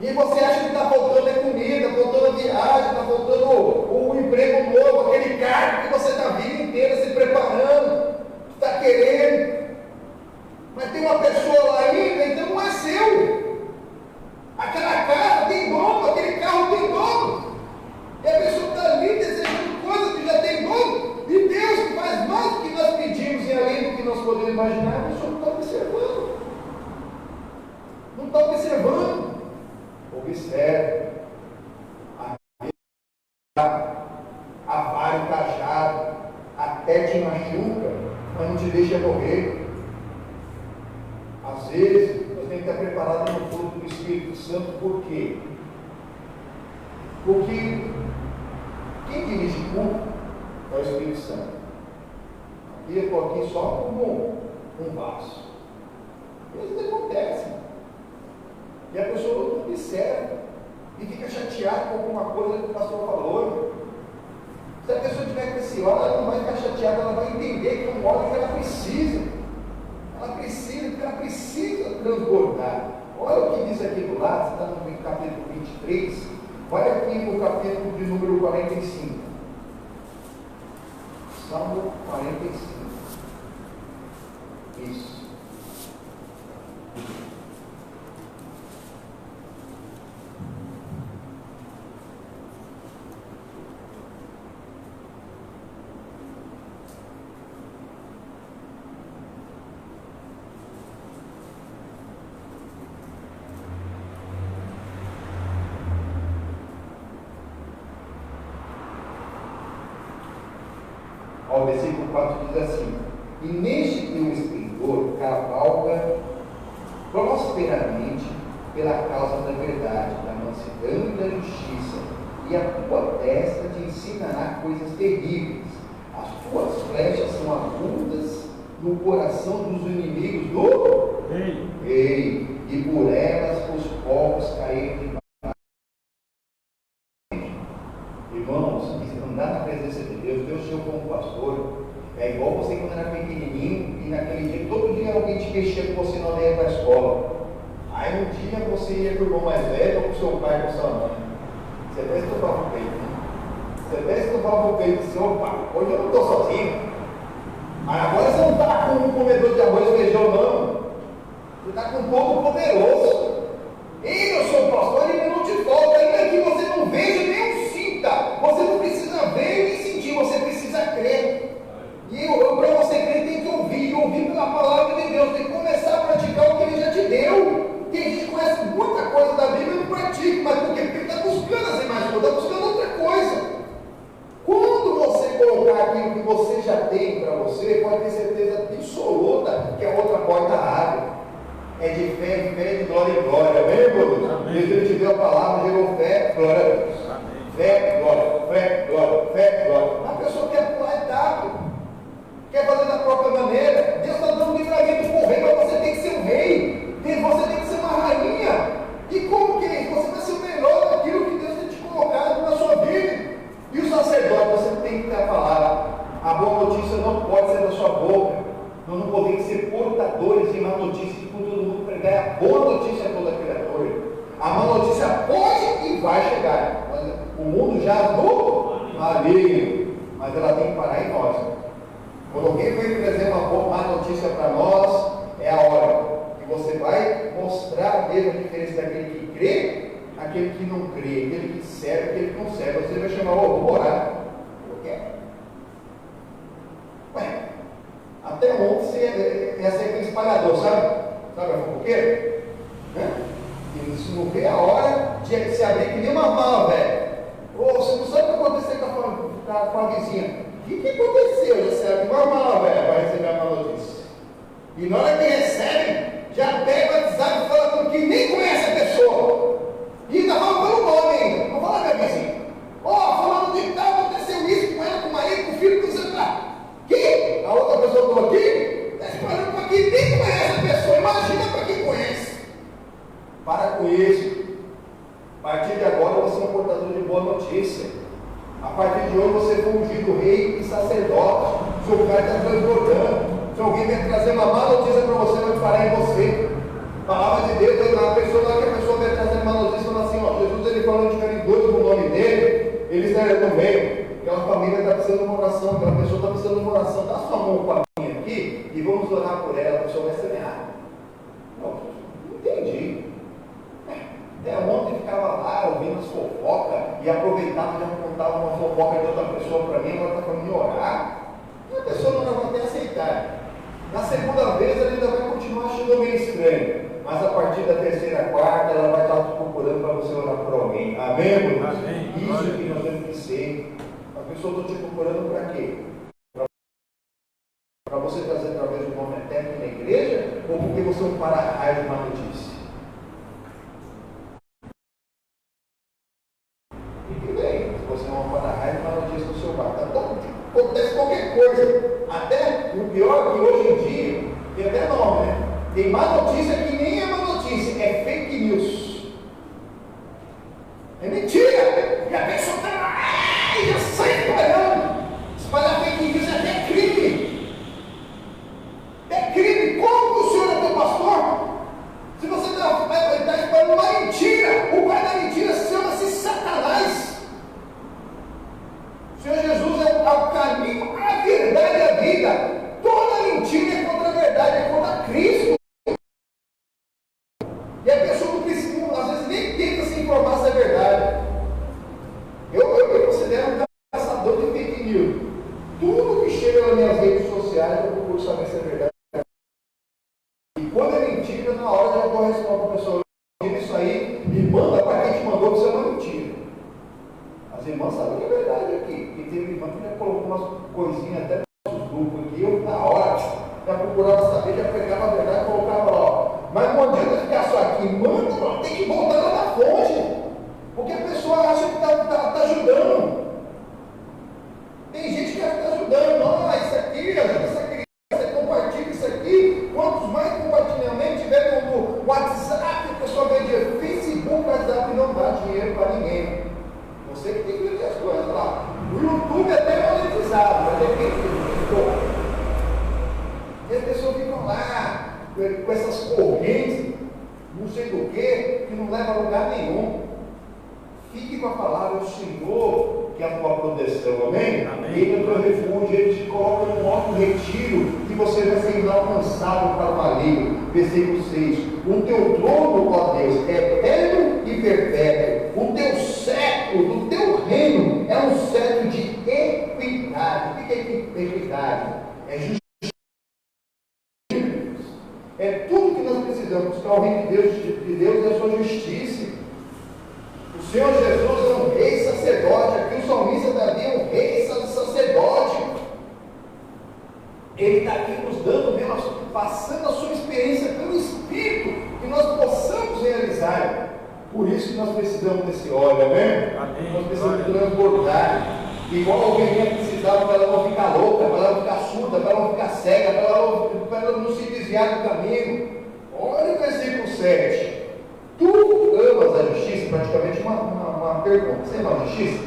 E você acha que está faltando a comida, faltando a viagem, está faltando o emprego novo, aquele cargo que você está a vida inteira se preparando, está querendo. Mas tem uma pessoa lá ainda, então não é seu. Aquela casa tem dono, aquele carro tem dono. E a pessoa está ali desejando coisas que já tem dono. E Deus, que faz mais do que nós pedimos e além do que nós podemos imaginar, a pessoa não está observando. Não está observando. Observe. A vara, o cajado, até te machuca, mas não te deixa morrer. Às vezes, nós temos que estar preparados no fruto do Espírito Santo, por quê? Porque quem dirige o culto é o Espírito Santo. E eu estou aqui só como um vaso. Isso acontece. E a pessoa não observa e fica chateada com alguma coisa que o pastor falou. Se a pessoa tiver com esse óleo, ela não vai ficar chateada, ela vai entender que é um óleo que ela precisa. Porque ela precisa transbordar. Olha o que diz aqui do lado, você está no capítulo 23, olha aqui no capítulo de número 45. Salmo 45. Isso. O versículo 4 diz assim: e neste teu esplendor cavalga prosperamente pela causa da verdade, da mansidão e da justiça, e a tua testa te ensinará coisas terríveis. As tuas flechas são agudas no coração dos inimigos do rei, e por elas os povos caíram de baixo. Irmãos, andar na presença de Deus, Deus seu como pastor, é igual você quando era pequenininho e naquele dia, todo dia alguém te mexia com você na hora para a escola. Aí um dia você ia com o irmão mais velho ou com o seu pai ou com sua mãe. Você até estufava o peito, né? Você até estufava o peito e disse: opa, hoje eu não estou sozinho. Mas agora você não está com um comedor de arroz e feijão, não. Você está com um povo poderoso. Ei, eu sou pastor, ele não te falta, ainda que você não veja nem sinta. Você não precisa ver nem sentir, você precisa crer. E para você crer tem que ouvir, e ouvir pela palavra de Deus, tem que começar a praticar o que Ele já te deu. Tem gente que conhece muita coisa da Bíblia e não pratica, mas por quê? Porque ele está buscando as imagens, está buscando outra coisa. Quando você colocar aquilo que você já tem para você, pode ter certeza absoluta que a outra porta abre. É de fé em fé, de glória em glória. Amém, irmão? Deus te deu a palavra, gerou fé, glória a Deus. Amém. Fé, glória, fé, glória, fé, glória. A pessoa quer pular etapa, quer fazer da própria maneira. Deus está dando um livramento para o rei, mas você tem que ser um rei. Você tem que ser uma rainha. E como que é isso? Você vai ser o melhor daquilo que Deus tem te colocado na sua vida. E o sacerdote, você tem que ter a palavra. A boa notícia não pode ser da sua boca. Nós não podemos ser portadores de má notícia, que por todo mundo pregar a boa notícia a toda criatura. A má notícia pode já do maligno. Mas ela tem que parar em nós. Quando alguém vem trazer uma boa, má notícia para nós, é a hora que você vai mostrar mesmo a diferença daquele que crê, aquele que não crê, aquele que serve, aquele que não serve. Você vai chamar, vou orar. Eu quero. Ué, até ontem você ia ser aquele espalhador, sabe? Sabe a fofoqueira? Né? Isso não vê a hora de se abrir que nem uma mala, velho. Ô, você não sabe o que aconteceu com a vizinha. O que aconteceu? Já serve uma mala, velho, para receber a má notícia. E na hora que recebe, já pega o WhatsApp e fala com que nem conhece a pessoa. E ainda fala pelo nome ainda. Vou falar, meu vizinho. Ó, falando de tal, aconteceu isso com ela, com o marido, com o filho, com o seu pai. Que? A outra pessoa falou aqui, está esperando para quem nem conhece a pessoa. Imagina para quem conhece. Para com isso. A partir de agora você é um portador de boa notícia. A partir de hoje você foi ungido rei e sacerdote. Seu pai está transbordando. Se alguém quer trazer uma má notícia para você, vai parar em você. A palavra de Deus, a pessoa lá que a pessoa vai trazer uma notícia, fala assim, ó, Jesus ele falou de ficarem dois no nome dele, eles estão no meio. Aquela família está precisando de uma oração, aquela pessoa está precisando de uma oração. Dá sua mão para mim aqui e vamos orar por ela, a pessoa vai semear. Não entendi. Até ontem ficava lá ouvindo as fofocas e aproveitava e já contava uma fofoca de outra pessoa para mim, agora está falando de orar. E a pessoa não vai até aceitar. Na segunda vez ela ainda vai continuar achando meio estranho. Mas a partir da terceira, quarta, ela vai estar procurando para você orar por alguém. Amém, irmãos? Amém. Isso que nós temos que ser. A pessoa está te procurando para quê? Para você trazer através do nome eterno na igreja? Ou porque você é um para-raio de uma notícia? Você é uma para-raio, uma notícia no seu bar. Então, acontece qualquer coisa. Até o pior é que hoje em dia, tem até nome, né? Tem má notícia que nem é má notícia, é fake news. É mentira! E a pessoa está lá e já sai espalhando. Espalhar fake news é até crime. É crime. Como que o senhor é teu pastor? Se você está espalhando uma mentira, o pai da mentira chama-se Satanás. O Senhor Jesus é o caminho, a verdade e a vida. Toda mentira é contra a verdade, é contra Cristo. E a pessoa não precisa, às vezes, nem tenta se informar se é verdade. Eu me considero um caçador de fake news. Tudo que chega nas minhas redes sociais, eu procuro saber se é verdade. E quando é mentira, na hora eu vou responder para a pessoa: isso aí, me manda para quem te mandou, que isso é uma mentira. As irmãs sabem que é verdade aqui. E teve irmã que já colocou umas coisinhas até nos nossos grupos aqui. Eu, na hora, já procurava saber, já pegava a verdade e colocava lá. Mas não adianta ficar só aqui. Manda, tem que voltar lá na fonte. Porque a pessoa acha que está ajudando. Tem gente que está ajudando. Não, isso aqui, ajuda essa criança, você compartilha isso aqui. Quantos mais compartilhamento tiver no WhatsApp, a pessoa ganha dinheiro. Facebook, WhatsApp não dá dinheiro para ninguém. Você que tem que ver as coisas lá. O YouTube é até monetizado, mas depende do pouco. E as pessoas ficam lá com essas correntes, não sei do que não leva a lugar nenhum. Fique com a palavra do Senhor, que é a tua proteção, amém? Amém. Ele é o teu refúgio, ele te coloca num alto retiro, e você vai ser inalcançável para o maligno. Versículo 6. O teu trono, ó Deus, é eterno e perpétuo. O teu cetro, do teu reino, é um cetro de equidade. O que é equidade? É justiça. É tudo que nós precisamos buscar o reino de Deus e a sua justiça. O Senhor Jesus é um rei sacerdote. Aqui o salmista Davi é um rei sacerdote. Ele está aqui nos dando, passando a sua experiência pelo Espírito, que nós possamos realizar. Por isso que nós precisamos desse óleo, amém? Amém. Nós precisamos transbordar. Igual alguém precisava para ela não ficar louca, para ela não ficar surda, para ela não ficar cega, para ela não se desviar do caminho. Olha o versículo 7. Tu amas a justiça? Praticamente uma pergunta. Você ama a justiça?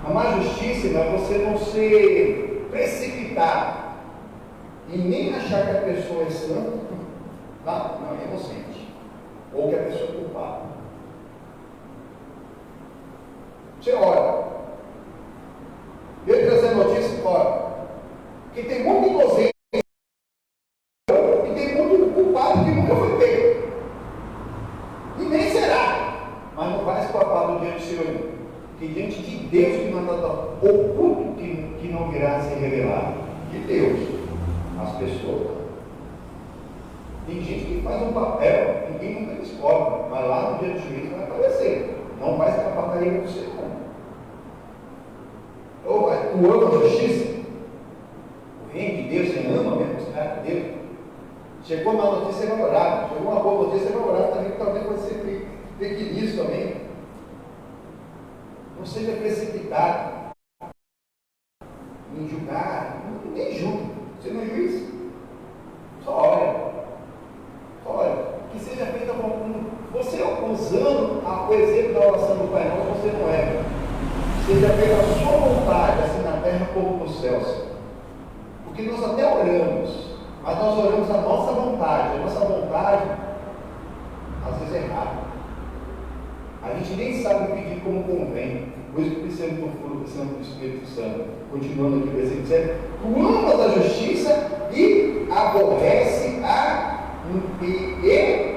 Amar a justiça não é você não ser precipitado e nem achar que a pessoa é santa, não é inocente, ou que a pessoa é culpada. Você ora. Veio trazer notícia, ora. Porque tem muito inocente e tem muito culpado que nunca foi pego. E nem será. Mas não vai escapar do dia do Senhor. Porque diante de Deus que não está oculto que não virá a ser revelado. De Deus. As pessoas. Tem gente que faz um papel, ninguém nunca descobre, mas lá no dia do juízo vai aparecer. Não vai escapar da ira do ser humano. Ou vai, tu ama a justiça? O reino de Deus, você ama mesmo os caras de Deus? Chegou uma notícia, você vai orar. Chegou uma boa notícia, você vai orar também, que talvez pode ser fake news também. Não seja precipitado em julgar, nem julgue. Você não é juiz? Só olha. Olha, que seja feita com você usando o exemplo da oração do Pai Nosso, você não é. Seja feita a sua vontade, assim na terra como nos céus. Porque nós até oramos, mas nós oramos a nossa vontade. A nossa vontade, às vezes é errada. A gente nem sabe pedir como convém. Por isso que precisamos do fruto, precisamos do Espírito Santo. Continuando aqui o versículo dizendo: tu amas a justiça e aborrece a impiedade.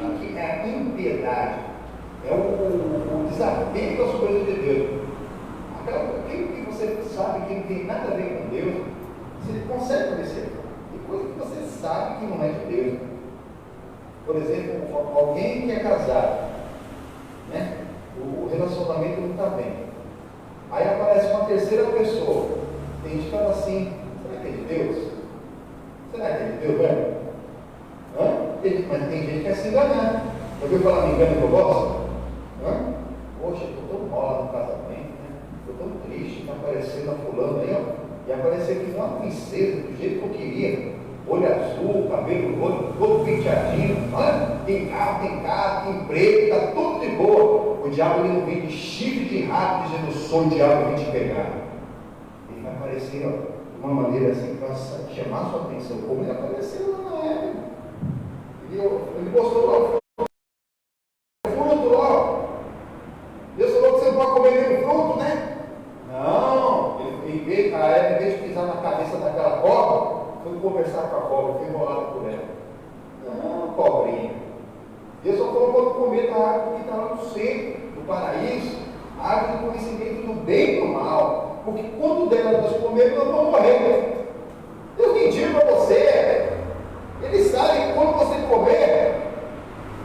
O que é a impiedade? É o desapego às coisas de Deus. Aquilo que você sabe que não tem nada a ver com Deus, você consegue conhecer. Tem coisa que você sabe que não é de Deus. Por exemplo, alguém que é casado, né? O relacionamento não está bem. Aí aparece uma terceira pessoa. Tem gente que fala assim: será que é de Deus? Será que é de Deus mesmo? Mas tem gente que quer se enganar. Já ouviu falar me engano que eu gosto? Poxa, eu estou tão mal lá no casamento, né? Estou tão triste, está aparecendo a fulano aí, ó. E apareceu aqui uma princesa, do jeito que eu queria. Olho azul, cabelo loiro, todo penteadinho. Olha, tem carro, tem emprego, está tudo de boa. O diabo ele não vem de chifre de rato dizendo: sou o diabo, vem te pegar. Ele vai aparecer, ó, de uma maneira assim que vai chamar a sua atenção, como ele apareceu lá na época. Ele mostrou lá o fruto, ó. Deus falou que você não pode comer nenhum fruto, né? Não. Ele veio, a Eva, em vez de pisar na cabeça daquela cobra, foi conversar com a cobra, foi enrolado por ela. Não, cobrinha. Deus só falou para comer da árvore que está lá no centro do paraíso, a árvore do conhecimento do bem e do mal. Porque quando dela nós comermos, nós vamos morrer. Deus mentiu para você. Ele sabe que quando você comer,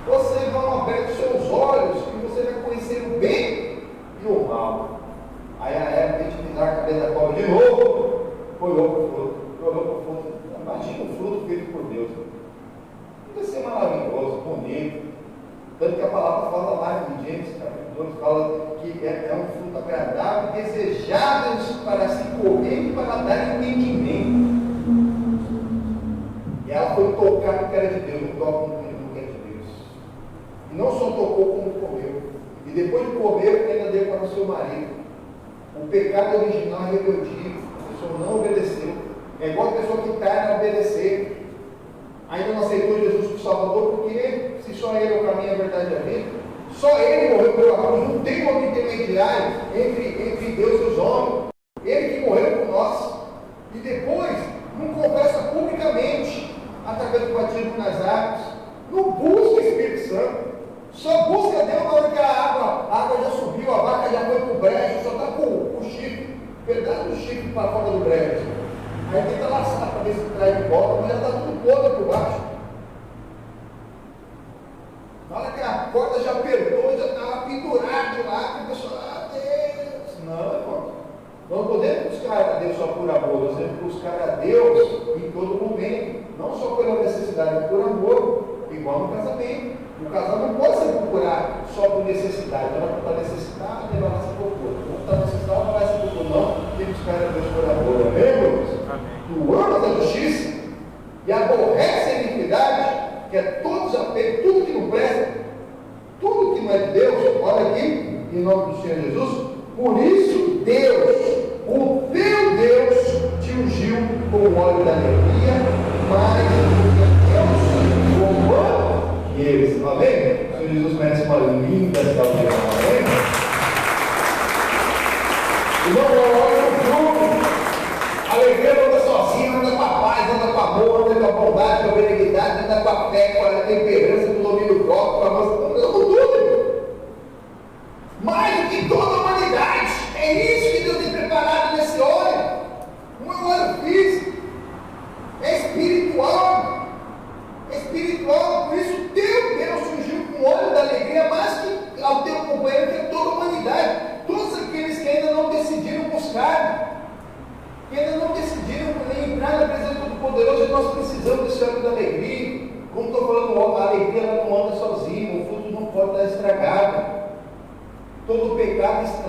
você vai abrir os seus olhos e você vai conhecer o bem e o mal. Aí a Eva tem que pisar a cabeça da cobra de novo, olhou para o fruto. Imagina o fruto feito por Deus. Deve ser maravilhoso, bonito. Tanto que a palavra fala lá em Gênesis, capítulo 2, fala que é um fruto agradável, desejável para se comer e para dar entendimento. E ela foi tocar no que era de Deus, não toca no que é de Deus. E não só tocou, como comeu. E depois de comer, ainda deu para o seu marido. O pecado original é rebeldia. A pessoa não obedeceu. É igual a pessoa que está a obedecer. Ainda não aceitou Jesus como Salvador, porque se só Ele é o caminho, a verdade e a vida, só Ele morreu pela cruz. Não tem outro intermediário entre Deus e os homens. Ele que morreu por nós. E depois, não confessa publicamente, através do batismo nas águas. Não busca o Espírito Santo. Só busca Deus na hora que a água já subiu, a vaca já foi para o brejo, só está com o chifre, pedaço do chifre para fora do brejo. Aí tenta laçar para ver se traz de volta, mas já está tudo podre por baixo. Na hora que a corda já apertou, já estava pendurado lá, e a pessoa, Deus. Não, irmão. Nós não podemos buscar a Deus só por amor, nós temos que buscar a Deus em todo momento. Não só pela necessidade, mas por amor, igual no casamento. O casal não pode se procurar só por necessidade. Ela está necessitada, ele vai lá se procura. Não está necessitada, ela vai se procurar. Não, tem que buscar a Deus por amor. Amém, meu Deus? Tu amas a justiça e aborrece a iniquidade, que é todo desapego, tudo que não presta, tudo que não é de Deus. Olha aqui, em nome do Senhor Jesus. Por isso, Deus, o teu Deus, te ungiu com o óleo da alegria, mais do que Deus comanda eles. Amém? O Senhor Jesus merece uma linda salvação. Amém?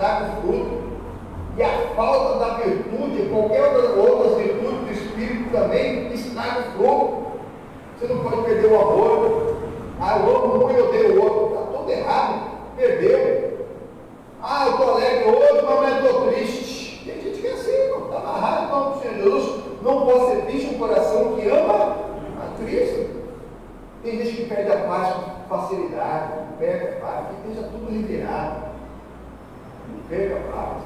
estraga o fruto. E a falta da virtude, qualquer outra virtude do Espírito também, estraga o fruto. Você não pode perder o amor. Ah, eu amo um e eu odeio o outro. Está tudo errado. Perdeu. Ah, eu estou alegre hoje, mas amanhã estou triste. Tem gente que é assim, não está amarrado, não, Senhor Jesus. Não pode ser triste um coração que ama a Cristo. Tem gente que perde a paz com facilidade, não perde a paz, que deixa tudo liberado. Não perca a paz.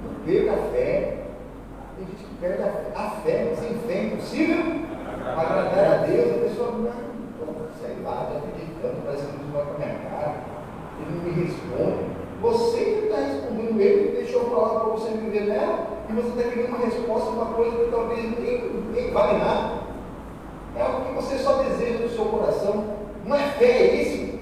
Não perca a fé. Tem gente que perde a fé, mas sem fé é impossível agradar a Deus. A pessoa não, sei lá, já pedi tanto, parece que Deus vai com a minha cara, ele não me responde. Você que está respondendo ele, que deixou a palavra para você viver nela, e você está querendo uma resposta para uma coisa que talvez nem vale nada. É algo que você só deseja no seu coração. Não é fé, é isso.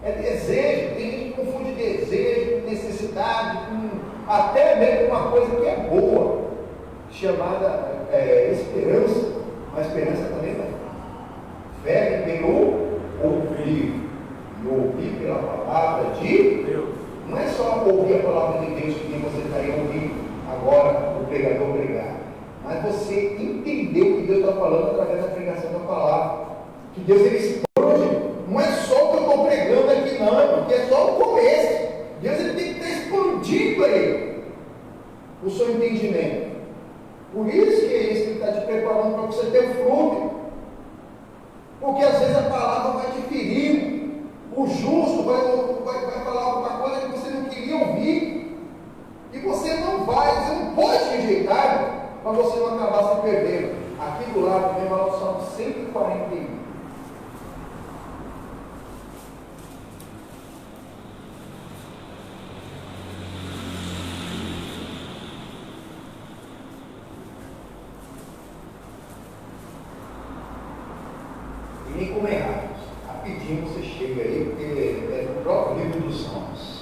É desejo. Tem gente que confunde desejo com necessidade, com até mesmo uma coisa que é boa, chamada esperança. Mas esperança também não é. Fé pelo ouvir. E ouvir pela palavra de Deus. Não é só ouvir a palavra de Deus que você está aí ouvindo agora o pregador pregar. Mas você entender o que Deus está falando através da pregação da palavra. Que Deus ele expande. Não é só o que eu estou pregando aqui não, porque é só o começo. Deus ele tem que estar expandindo aí o seu entendimento. Por isso que é isso que ele está te preparando para você ter fruto. Porque às vezes a palavra vai te ferir. O justo vai falar alguma coisa que você não queria ouvir. E você não pode rejeitar para você não acabar se perdendo. Aqui do lado mesmo nós somos 141. E nem como errar. Rapidinho você chega aí, porque é no próprio livro dos Salmos.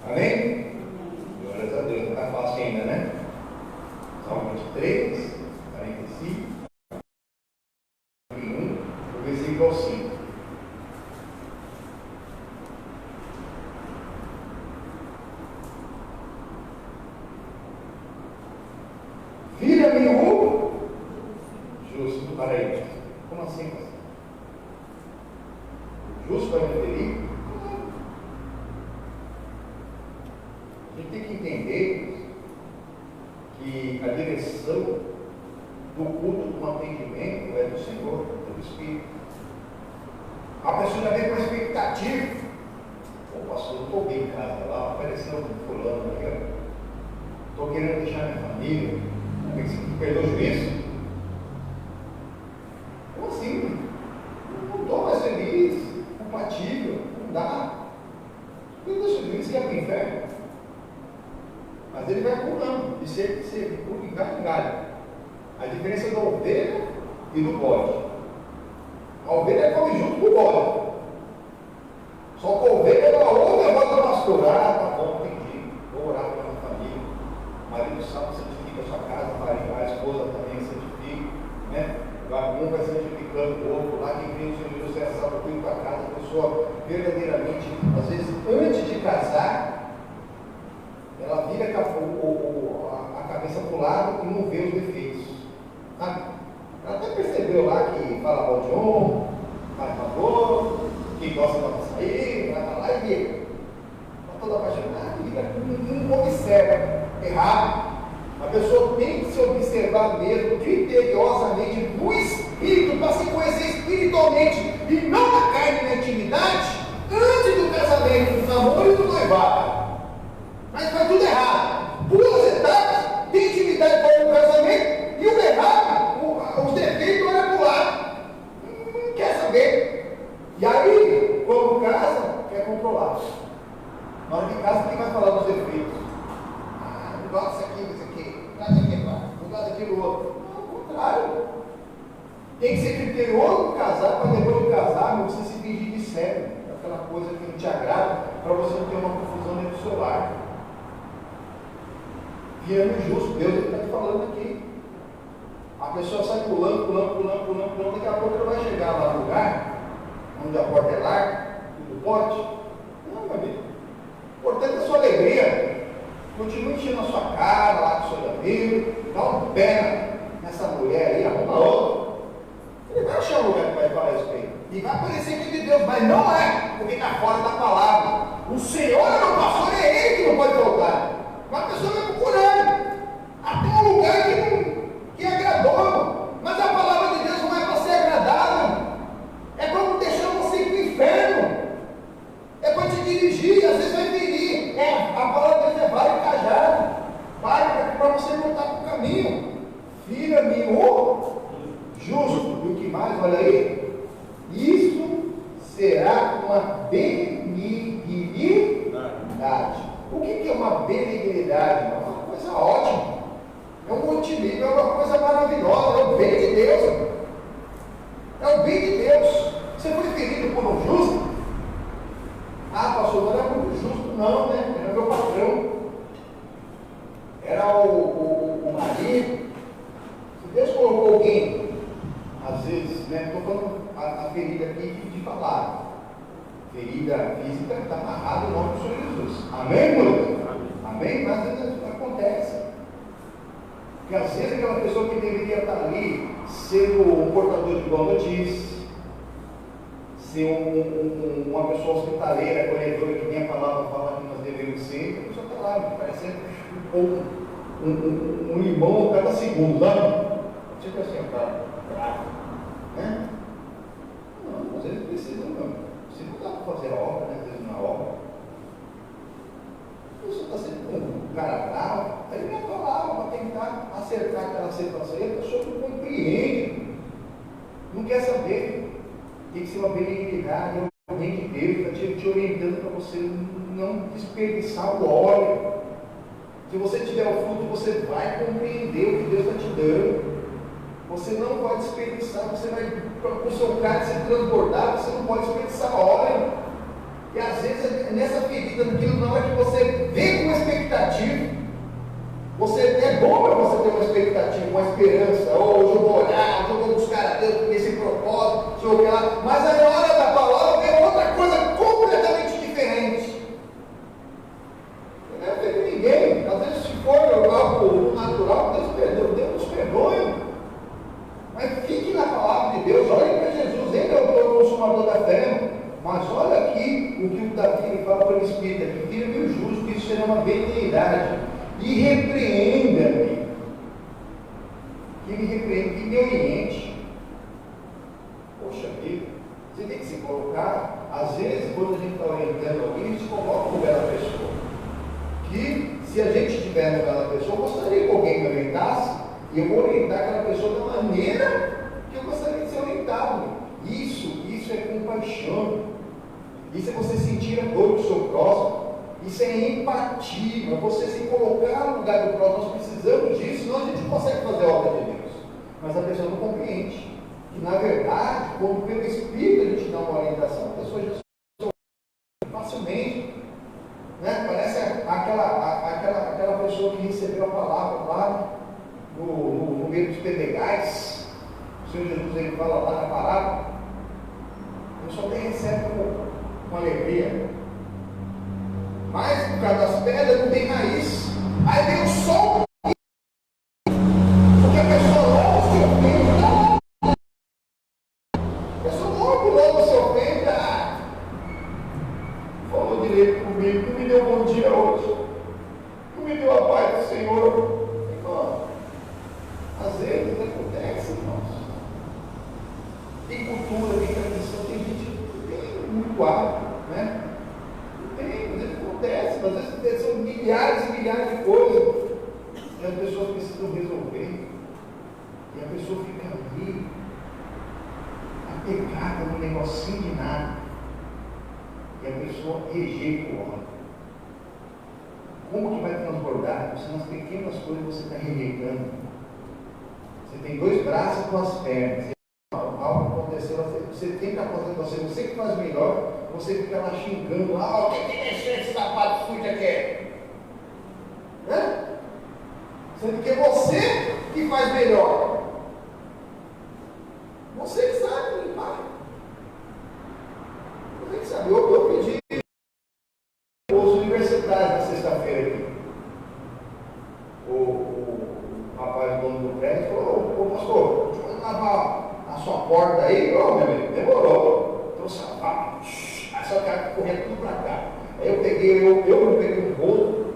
Amém? Glórias a Deus. Não está fácil ainda, né? Salmo 23, 45, 1, o versículo ao 5. Vira-me o justo. Para aí. Como assim, pastor? O justo vai me ferir? A gente tem que entender que a direção do culto do atendimento é do Senhor, é do Espírito. A pessoa já vem com a expectativa. Ô pastor, eu estou bem em casa lá, apareceu um fulano aqui, estou querendo deixar minha família. Você perdeu o juízo? Como assim? Não estou mais feliz, compatível, não dá. Perdeu o juízo que é para o inferno. Mas ele vai pulando, de ser por galho em galho. A diferença da ovelha e do bode. A ovelha come junto com o bode. Só que a ovelha ela ouve a voz do pastor. Ah, tá bom, entendi. Vou orar pela minha família. O marido sabe santifica a sua casa, a esposa também santifica, né? Um vai santificando o outro lá, quem vem o Senhor Jesus é salvo tudo para casa. A pessoa verdadeiramente, às vezes, antes de casar, ela vira a cabeça para o lado e não vê os defeitos. Sabe? Ela até percebeu lá que fala mal de um, faz favor, que gosta de sair, vai lá e vira. Está toda apaixonada e não observa errado. A pessoa tem que se observar mesmo, criteriosamente, no espírito, para se conhecer espiritualmente, e não na carne, na intimidade, antes do casamento, do namoro e do noivado. Mas faz tudo errado. Duas etapas, tem intimidade para o casamento, e o errado, os defeitos olha para o lado. Não quer saber. E aí, quando casa, quer controlar. Na hora que casa, quem vai falar dos defeitos? Ah, não gosto disso aqui, isso aqui, não gosto daquilo lá, não gosto daquilo outro. Não, ao contrário. Tem que ser criterioso no casar, para depois de casar, você se fingir de sério. Aquela coisa que não te agrada, para você não ter uma confusão dentro do seu lar. Virando justo, Deus está te falando aqui. A pessoa sai pulando, daqui a pouco ela vai chegar lá no lugar, onde a porta é larga, tudo pode. Não, meu amigo. O importante é a sua alegria. Continue enchendo a sua cara lá com o seu amigo, dá um pé nessa mulher aí, arruma outra. Ele vai achar um lugar que vai falar isso para ele. E vai parecer que de Deus, mas não é, porque está fora da palavra. O Senhor não passou, é Ele que não pode voltar. Mas a pessoa vai procurando. Até um lugar que agradou. Mas a palavra de Deus não é para ser agradável. É para deixar você ir para o inferno. É para te dirigir, às vezes vai ferir. A palavra de Deus é vara e cajado. Vara para você voltar para o caminho. Filha minha, justo. E o que mais? Olha aí. Isso será uma benignidade. O que é uma benignidade? É uma coisa ótima. É um otimismo, é uma coisa maravilhosa. É o bem de Deus. É o bem de Deus. Você foi ferido por um justo? Ah, pastor, não era muito justo, não, né? Era meu patrão. Era o marido. Se Deus colocou alguém, às vezes, né? Estou falando a ferida aqui de falar. Ferida física está amarrada em nome do Senhor Jesus. Amém, irmão? Amém? Mas às vezes acontece. Porque às vezes aquela pessoa que deveria estar ali, sendo um portador de boa notícia, ser uma pessoa hospitaleira, acolhedora, que nem a palavra fala que nós devemos ser, a pessoa está lá, parecendo um limão a cada segundo, sabe? Tipo assim, cara, né? Não, às vezes precisa, não. Se não dá para fazer a obra, né? Às vezes na obra, a pessoa está sendo um cara bravo, aí vem a palavra para tentar acertar aquela situação, e a pessoa não compreende, não quer saber. Tem que ser uma benignidade, é o bem de Deus, está te orientando para você não desperdiçar o óleo. Se você tiver o fruto, você vai compreender o que Deus está te dando. Você não vai desperdiçar, você vai, com o seu cálice transbordar, você não pode desperdiçar óleo. E às vezes, nessa ferida, na hora que você vem com uma expectativa, é bom para você ter uma expectativa, uma esperança, hoje eu vou olhar, eu vou buscar a Deus com esse propósito, sei o que lá, mas aí na hora da palavra vem outra coisa completamente diferente. Não é feito ninguém, às vezes se for algo natural, Deus nos perdoe. Mas fique na palavra de Deus, olhe para Jesus, ele é o autor consumador da fé. Mas olha aqui o que o Davi fala para o Espírito, que filho do justo, que isso será uma benignidade. E repreenda-me. Que me repreenda, que me oriente. Poxa vida, você tem que se colocar, às vezes, quando a gente está orientando alguém, a gente coloca no lugar da pessoa. Que se a gente estiver no lugar da pessoa, eu gostaria que alguém me orientasse, e eu vou orientar aquela pessoa da maneira que eu gostaria de ser orientado. Isso é compaixão. Isso é você sentir a dor do seu próximo. Isso é empatia, você se colocar no lugar do próximo. Nós precisamos disso, senão a gente não consegue fazer a obra de Deus. Mas a pessoa não compreende. Que na verdade, quando pelo Espírito a gente dá uma orientação, a pessoa já facilmente. Né? Parece aquela pessoa que recebeu a palavra lá no meio dos pedregais. O Senhor Jesus ele fala lá na palavra. A pessoa até recebe com alegria. Mas por causa das pedras não tem raiz. Aí vem o sol. Porque a pessoa logo se ofende. A pessoa logo se ofende. Falou direito comigo, não me deu bom dia hoje. Não me deu a paz do Senhor. Irmão, às vezes acontece, irmãos. Tem cultura, tem tradição, tem gente que tem muito hábito, né? Às vezes são milhares e milhares de coisas que as pessoas precisam resolver, e a pessoa fica ali apegada no negocinho de nada, e a pessoa rejeita o óleo. Como que vai transbordar? Se nas pequenas coisas você está rejeitando. Você tem dois braços e duas pernas. Algo aconteceu, você tem capacidade, você que faz melhor, você fica lá xingando, quem tem deixado esse sapato sujo aqui? Né? Sendo que é você que faz melhor. sua porta aí, ô meu amigo, demorou. Trouxe a vaca, aí só cara correndo tudo para cá. Aí eu peguei um rolo,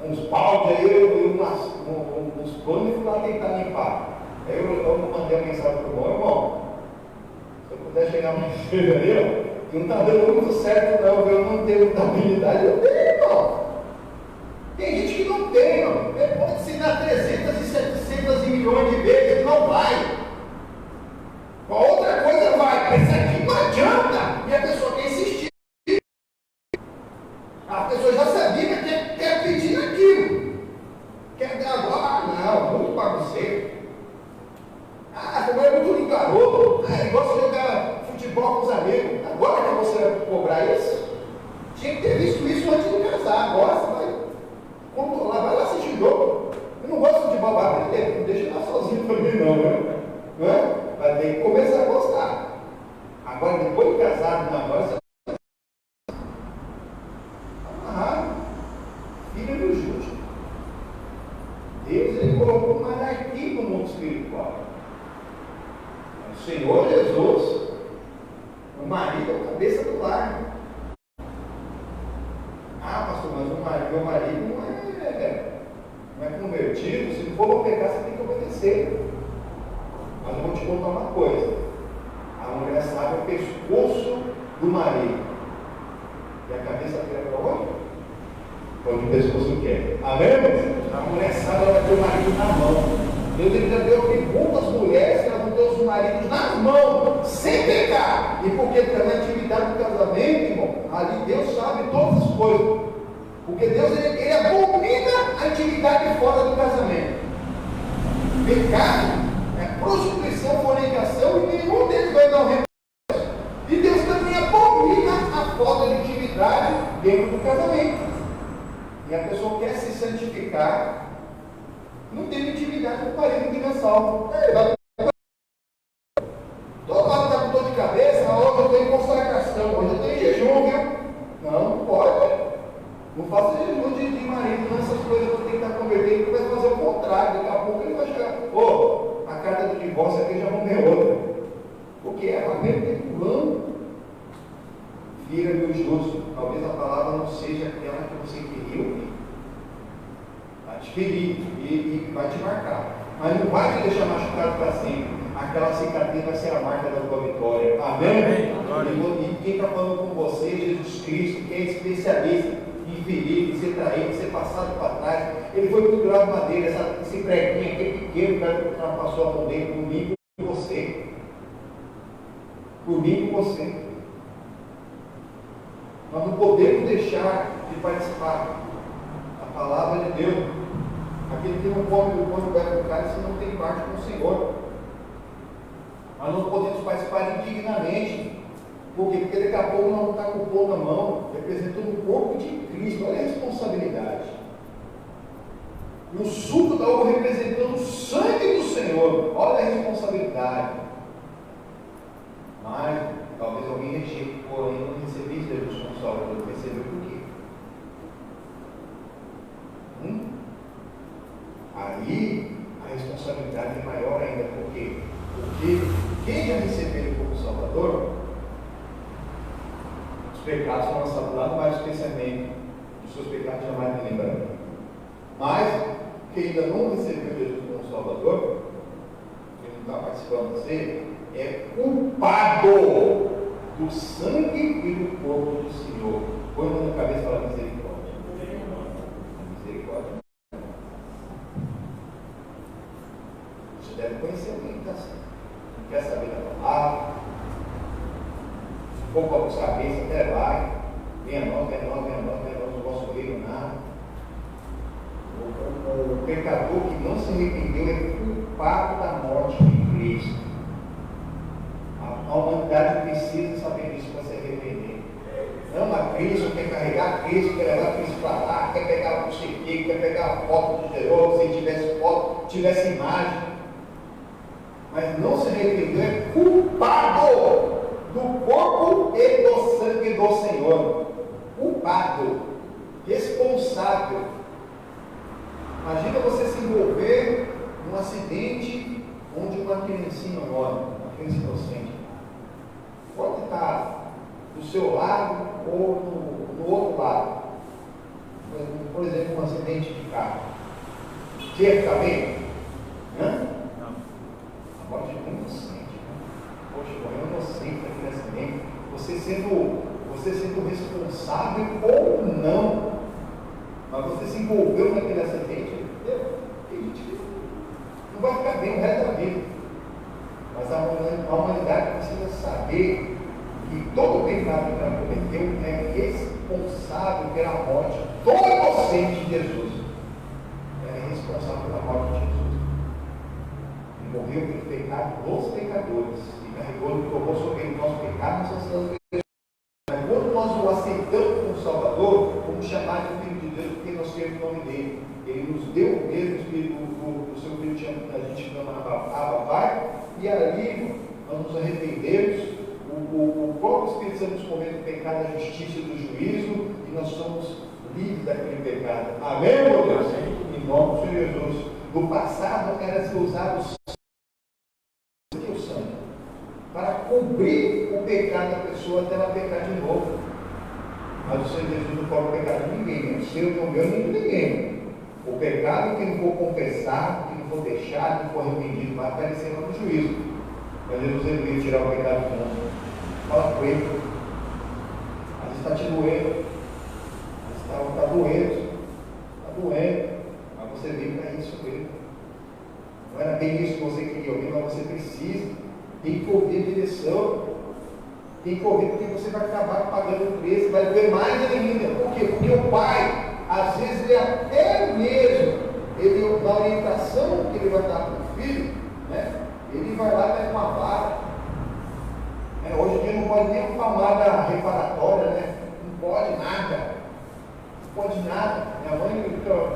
uns baldes aí, uns panos e fui lá tentar limpar. Aí eu mandei uma mensagem para o irmão, se eu puder chegar mais cedo aí, ó, não está dando muito certo não, eu não tenho muita habilidade, eu tenho, irmão. Tem gente que não tem, irmão. Pode ensinar 300 e 700 milhões de vezes, não vai. Com outra coisa vai, mas isso aqui não adianta. E a pessoa quer insistir. A pessoa já sabia, mas quer pedir aquilo. Quer dar agora, não, muito bagunceiro. Como é muito garoto. Gosta de jogar futebol com os amigos. Agora que você vai cobrar isso? Tinha que ter visto isso antes de casar. Agora você vai controlar, vai lá assistir jogo. Eu não gosto de futebol, vai aprender. Não deixa lá sozinho também, não, né? Não é? Vai ter que começar a gostar. Agora, depois de casado, não, agora você amarrado. Filho do justo. Deus, ele colocou uma anarquia no mundo espiritual. O Senhor Jesus, o marido é a cabeça do lar. Pastor, mas meu marido não é convertido. Se não for para pecar, você tem que obedecer. Mas eu vou te contar uma coisa: a mulher sabe o pescoço do marido, e a cabeça dele é para onde? Para onde o pescoço quer. Amém? A mulher sabe, ela vai ter o marido na mão. Deus ainda deu muitas mulheres que elas vão ter os maridos nas mãos, sem pecar. E porque também a atividade do casamento, irmão, ali Deus sabe todas as coisas. Porque Deus, ele abomina a atividade fora do casamento. Pecado, prostituição, fornicação, e nenhum deles vai dar um remédio. E Deus também abomina a falta de intimidade dentro do casamento. E a pessoa quer se santificar, não tem intimidade com o marido que não é salvo. Todo lado está com dor de cabeça, hoje eu estou em consagração, hoje eu estou em jejum, viu? Não pode. Não faça jejum de marido, nessas coisas que tem que estar convertendo, ele vai fazer o contrário. Daqui a pouco ele vai chegar, a carta do divórcio aqui já vão ver outra. Porque ela mesmo tem plano. Filha do justo, talvez a palavra não seja aquela que você queria ouvir. Vai te ferir e vai te marcar. Mas não vai te deixar machucado para sempre. Aquela cicatriz vai ser a marca da tua vitória. Amém? E quem está falando com você, Jesus Cristo, que é especialista em ferir, em ser traído, em ser passado para trás. Ele foi pendurado de madeira, esse preguinho aqui pequeno, que ela passou a mão dele, por mim e por você. Por mim e por você. Nós não podemos deixar de participar da palavra de Deus. Aquele que não come do pão do belo do cálice não tem parte com o Senhor. Nós não podemos participar indignamente. Por quê? Porque daqui a pouco nós vamos estar com o pão na mão, representando o corpo de Cristo. Olha a responsabilidade. E o suco da uva representando o sangue do Senhor. Olha a responsabilidade. Mas talvez alguém rejeite, porém não recebeu Jesus como Salvador. Recebeu por quê? Aí a responsabilidade é maior ainda. Por quê? Porque quem já recebeu ele como Salvador, os pecados são lançados lá no mais especialmente, os seus pecados jamais me lembrarão. Mas quem ainda não recebeu Jesus como Salvador, que não está participando da ceia, é culpado do sangue e do corpo do Senhor. Põe a mão na cabeça e fala misericórdia. Misericórdia. Você deve conhecer alguém que está assim. Não quer saber da palavra. Se for para buscar a bênção, até vai. Venha nós, não posso ver nada. O pecador que não se arrependeu é culpado da morte de Cristo. A humanidade precisa saber disso para se arrepender. Ama Cristo, quer carregar Cristo, quer levar Cristo para lá, quer pegar o crucifixo, quer pegar a foto de Jesus, se tivesse foto, tivesse imagem. Mas não se arrependeu, é culpado do corpo e do sangue do Senhor. Culpado, responsável. Imagina você se envolver num acidente onde uma criancinha mora, uma criança inocente, pode estar do seu lado ou no outro lado. Por exemplo, um acidente de carro. Você ia ficar bem? Hã? Não. A morte é inocente. Poxa, morreu inocente naquele acidente. Você sendo responsável ou não, mas você se envolveu naquele acidente, tem gente que não vai ficar bem o resto da vida. Mas a humanidade precisa saber que todo pecado que ela cometeu é responsável pela morte do inocente de Jesus. É responsável pela morte de Jesus. Ele morreu pelo pecado dos pecadores e carregou sobre ele o nosso pecado e nossas transgressões. Mas quando nós o aceitamos como Salvador, vamos chamar de Filho de Deus porque nós temos o nome dele. Ele nos deu o mesmo Espírito do seu Filho, a gente chama Abba Pai, e ali nós nos arrependemos. O próprio Espírito Santo nos convence do pecado, da justiça e do juízo, e nós somos livres daquele pecado. Amém, meu Deus? Em nome do Senhor Jesus. No passado era ser usado o sangue para cobrir o pecado da pessoa até ela pecar de novo. Mas o Senhor Jesus não cobre o pecado de ninguém, o seu, não meu, nem de ninguém. O pecado que não for confessado, que não for deixado, que não for arrependido, vai aparecer lá no juízo. Mas Jesus veio tirar o pecado do mundo. Fala com ele. Às vezes está te doendo. Às vezes está doendo. Está doendo. Mas você veio para isso mesmo. Não era bem isso que você queria ouvir, mas você precisa. Tem que ouvir a direção. Tem que ouvir porque você vai acabar pagando o preço, vai doer mais ainda. Por quê? Porque o pai, às vezes, ele até mesmo, na orientação que ele vai dar para o filho, né? Ele vai lá e pega uma vara. Hoje em dia não pode nem uma pomada reparatória, né? Não pode nada. Não pode nada. Minha mãe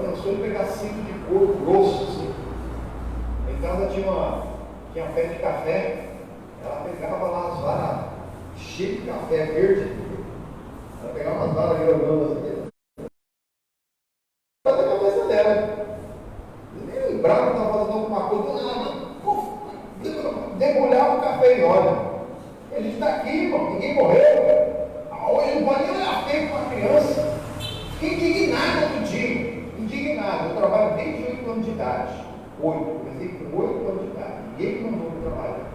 cansou de pegar cinto de couro grosso assim. Em casa tinha pé de café. Ela pegava lá as varas cheias de café verde. Ela pegava umas varas grandonas assim. Ela na cabeça dela. Eu nem lembrava que estava fazendo alguma coisa. Debulhava o café em óleo. A gente está aqui, irmão, ninguém morreu. Hoje não pode nem olhar feio para uma criança. Fiquei indignado outro dia. Indignado. Eu trabalho desde 8 anos de idade. 8. Comecei com 8 anos de idade. Ninguém me mandou para trabalhar.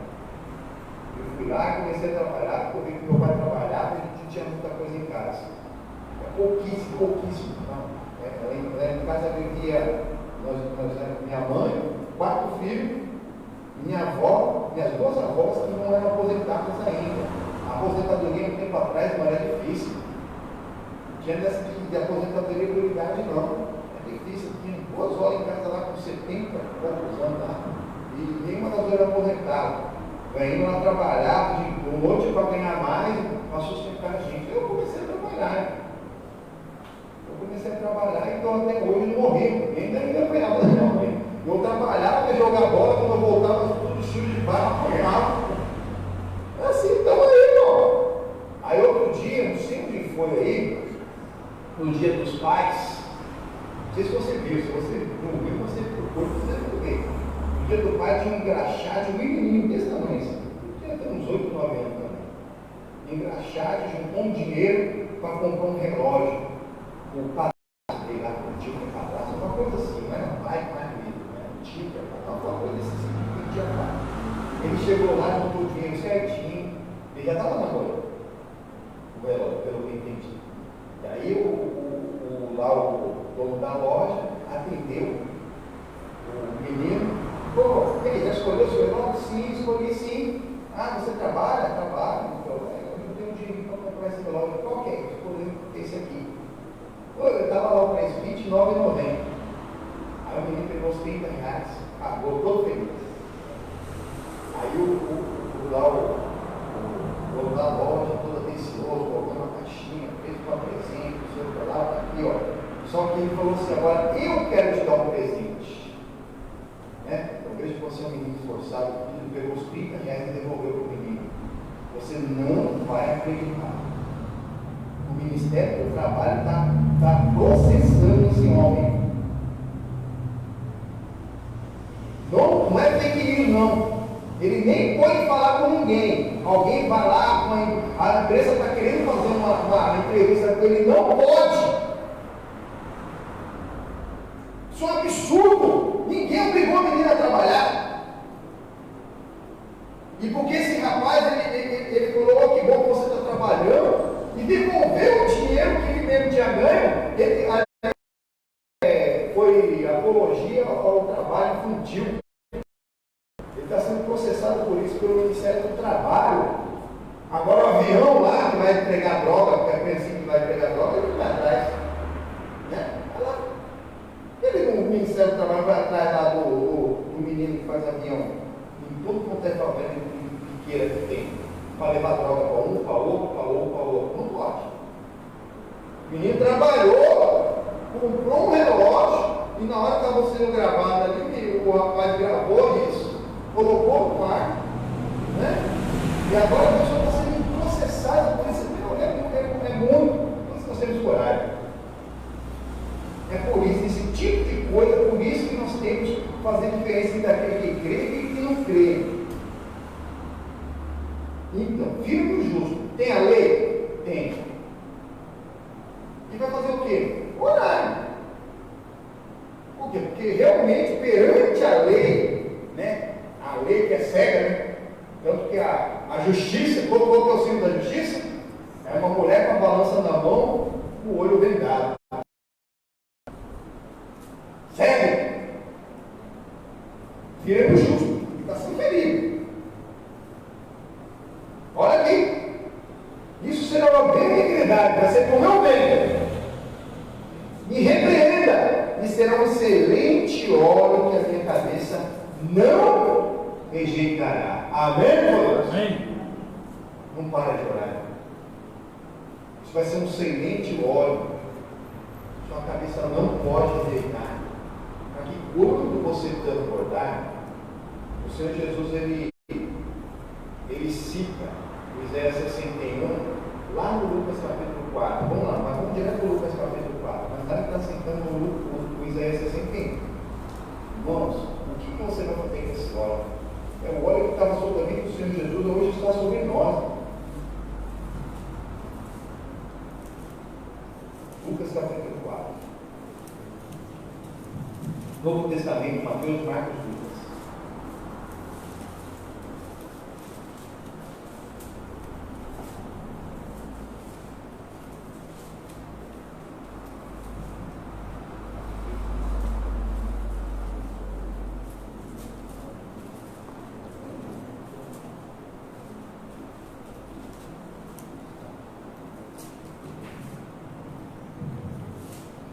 Eu fui lá e comecei a trabalhar, porque eu vi que meu pai trabalhava e a gente tinha muita coisa em casa. Pouquíssimo. Não. Lá em casa vivia minha mãe, 4 filhos. Minha avó, minhas 2 avós que não eram aposentadas ainda. A aposentadoria um tempo atrás não era difícil. Não tinha dessa de aposentadoria por idade não. É difícil. Tinha 2 horas em casa lá com 70 e poucos anos lá. E nenhuma das 2 era aposentada. Indo lá trabalhar de noite para ganhar mais, para sustentar a gente. Eu comecei a trabalhar. Então até hoje não morri. Ainda apanhava da minha mãe. Eu trabalhava, ia jogar bola, quando eu voltava, tudo sujo de barro, apanhava. É assim, então aí, ó. Aí outro dia, não sei onde foi aí, no dia dos pais, não sei se você viu, se você não viu, você procura, você ver. No dia do pai tinha um engraxate, um menininho desse tamanho, assim. Tinha até uns 8, 9 anos também. Engraxate, juntou um dinheiro para comprar um relógio. O padrasto dele lá, o tio do padrasto, uma coisa assim, não era pai, uma coisa assim, que tinha pai. Ele chegou lá, juntou o dinheiro certinho, ele já estava namorando o relógio, pelo que eu entendi. E aí o dono da loja atendeu o menino. Pô, ele já escolheu o seu relógio? Sim, escolhi sim. Ah, você trabalha? Trabalho. Então, eu não tenho dinheiro para comprar esse relógio. Qual que é? Escolhi esse aqui. Pô, eu estava lá o preço, R$29,90. Aí o menino pegou os R$30, pagou todo feliz. Aí o dono da loja, todo atencioso, colocou uma caixinha, fez um presente, o senhor foi lá, tá aqui, ó. Só que ele falou assim, agora eu quero te dar um presente. Né? Eu vejo que você é um menino esforçado, ele pegou os R$30 e devolveu para o menino. Você não vai acreditar. O Ministério do Trabalho está processando esse homem. Não é fake news, não. Ele nem pode falar com ninguém. Alguém vai lá, a empresa está querendo fazer uma entrevista com ele, não pode. Isso é um absurdo. Ninguém obrigou a menina a trabalhar. E porque esse rapaz, ele falou, que bom que você está trabalhando, e devolveu o dinheiro que ele mesmo tinha ganho, foi apologia ao trabalho infantil. Ele está sendo processado por isso pelo Ministério do Trabalho. Agora o avião lá que vai entregar droga, porque a princípio vai entregar droga, ele vai atrás. Né? O Ministério do Trabalho vai atrás lá do menino que faz avião em todo quanto é favela que queira que tem, para levar droga para um, para outro. Não pode. O menino trabalhou, comprou um relógio, e na hora que estava sendo gravado ali, o rapaz gravou isso, colocou no quarto, né? E agora a pessoa está sendo processada por isso. É muito. Por isso que nós temos coragem. É por isso, esse tipo de coisa, por isso que nós temos que fazer diferença entre aquele que crê e que não crê. Então, filho do justo, tem a lei? Tem. E vai fazer o quê? Orar. Por quê? Porque realmente, perante a lei, né? A lei que é cega, né? Tanto que a justiça, qual que é o símbolo da justiça? É uma mulher com a balança na mão, com o olho vendado. Cego. Filho justo, está sendo ferido. Olha aqui. Isso será uma benignidade, vai ser para o meu bem. Me repreenda, e será um excelente óleo que a minha cabeça não rejeitará. Amém, amém. Não para de orar. Isso vai ser um excelente óleo. Sua cabeça não pode rejeitar. Para que quando você transbordar, o Senhor Jesus ele cita o Isaías 61 lá no Lucas capítulo 4. Vamos lá, mas vamos direto para o Lucas capítulo 4. Mas lá está citando o Isaías 61. Irmãos, o que você vai fazer com esse óleo? É o óleo que estava sobre a vida do Senhor Jesus, hoje está sobre nós. Lucas capítulo 4. Novo Testamento, Mateus, Marcos, Lucas.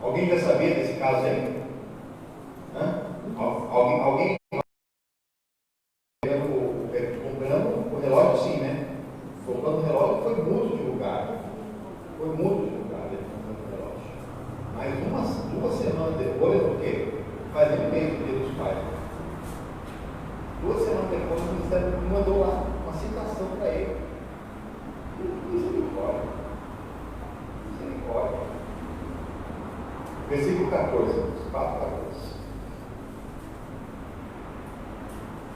Alguém quer saber desse caso aí? Alguém comprando o relógio, sim, né? Comprando o relógio foi muito divulgado. Foi muito divulgado ele comprando o relógio. Mas 2 semanas depois, o quê? Faz um mês do Dia dos Pais. 2 semanas depois, o Ministério mandou lá uma citação para ele. Misericórdia. Misericórdia. Versículo 14, 4:14.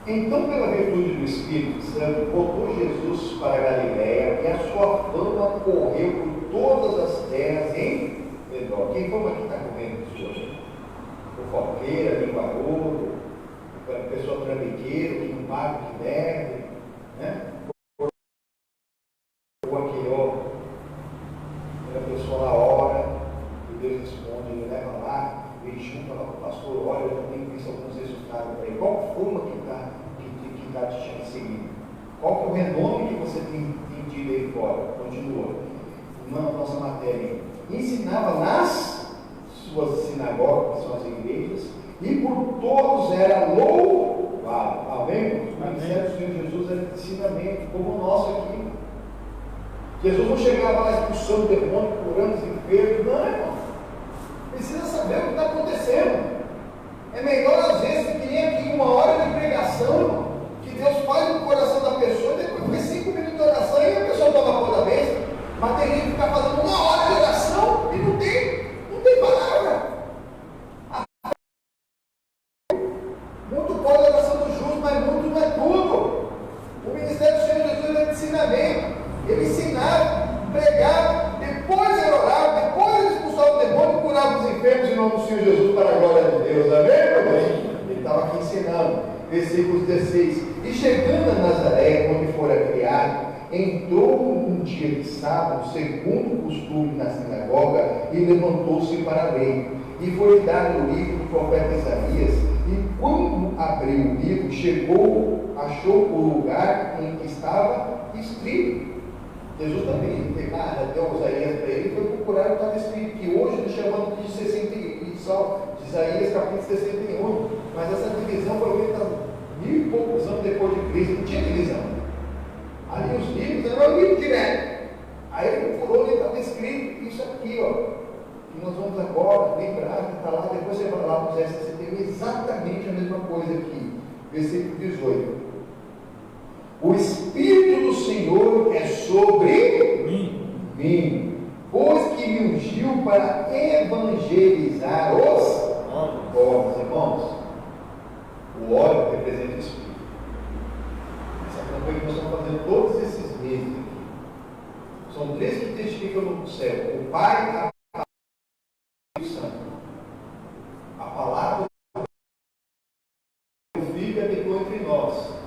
Então, pela virtude do Espírito Santo, voltou Jesus para a Galiléia, e a sua fama correu por todas as terras em redor. Quem fama que está correndo isso hoje? Fofoqueira, linguarudo, pessoa trambiqueira, que não paga o que deve, né? Ou aqui, a pessoa lá ora, e Deus responde, ele leva lá, ele junta lá para o pastor, olha, eu tenho visto alguns resultados para ele. Qual fama que está te seguindo? Qual que é o renome que você tem tido aí fora? Continua. Na nossa matéria. Ensinava nas suas sinagogas, que são as igrejas, e por todos era louvado. Amém? O ministério do Senhor Jesus era ensinamento, como o nosso aqui. Jesus não chegava lá expulsando demônio, curando os enfermos. Não, irmão. Precisa saber o que está acontecendo. É melhor, às vezes, que nem aqui 1 hora de pregação, que Deus faz no coração da pessoa, depois foi 5 minutos de oração e a pessoa toma conta da vez. Mas tem gente que fica fazendo 1 hora de oração e não tem palavra. Muito pode a oração do justo, mas muito não é Deus, amém? Ele estava aqui ensinando. Versículo 16. E chegando a Nazaré, onde fora criado, entrou um dia de sábado, segundo o costume na sinagoga, e levantou-se para ler. E foi dado o livro do profeta Isaías, e quando abriu o livro, achou o lugar em que estava escrito. Jesus também deu Isaías para ele, foi procurar o que estava escrito, que hoje nós chamamos de 61, de Isaías capítulo 61, mas essa divisão foi feita 1000 e poucos anos depois de Cristo, não tinha divisão. Ali os livros eram livros direto. Aí ele procurou onde estava escrito isso aqui, ó. Que nós vamos agora lembrar que está lá, depois você vai lá para o Isaías 61, exatamente a mesma coisa aqui. Versículo 18. O Espírito do Senhor é sobre mim, pois que me ungiu para evangelizar os pobres. Irmãos, o óleo representa o Espírito. Essa campanha que nós estamos fazendo todos esses meses aqui. São três que testificam no céu: o Pai, a Palavra e o Santo. A Palavra do Filho habitou entre nós.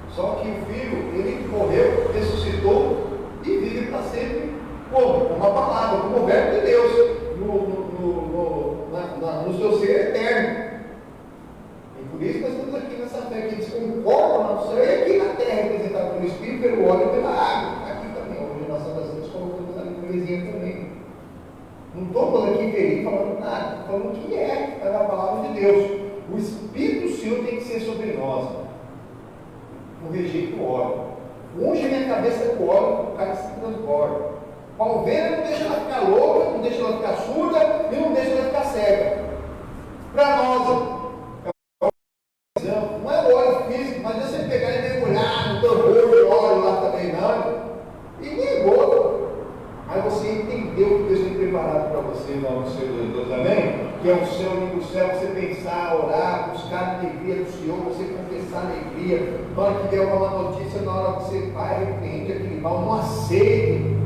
Só que o Filho, ele morreu, ressuscitou e vive para sempre como? Uma palavra, como o verbo de Deus, no seu ser eterno. E por isso nós estamos aqui nessa fé, que eles concordam lá no céu e aqui na terra, representado pelo Espírito, pelo óleo e pela água. Aqui também, a ordenação das leis, colocamos ali no vizinho também. Não estou aqui feliz falando nada, estou falando o que é a palavra de Deus. O Espírito do Senhor tem que ser sobre nós. Não rejeito o óleo. Unge minha cabeça com óleo, o cara se transborda. Palmeira não deixa ela ficar louca, não deixa ela ficar surda e não deixa ela ficar cega. Para nós, não é o óleo físico, mas você pegar e mergulhar no tambor de óleo lá também, não. E nem gota. Mas você entendeu o que Deus tem preparado para você, em nome do Senhor Jesus, amém? Que é o céu e do céu, você pensar, orar, buscar a alegria do Senhor, você confessar a alegria. Na hora que der uma má notícia, na hora que você vai, repreende aquele mal, não aceite.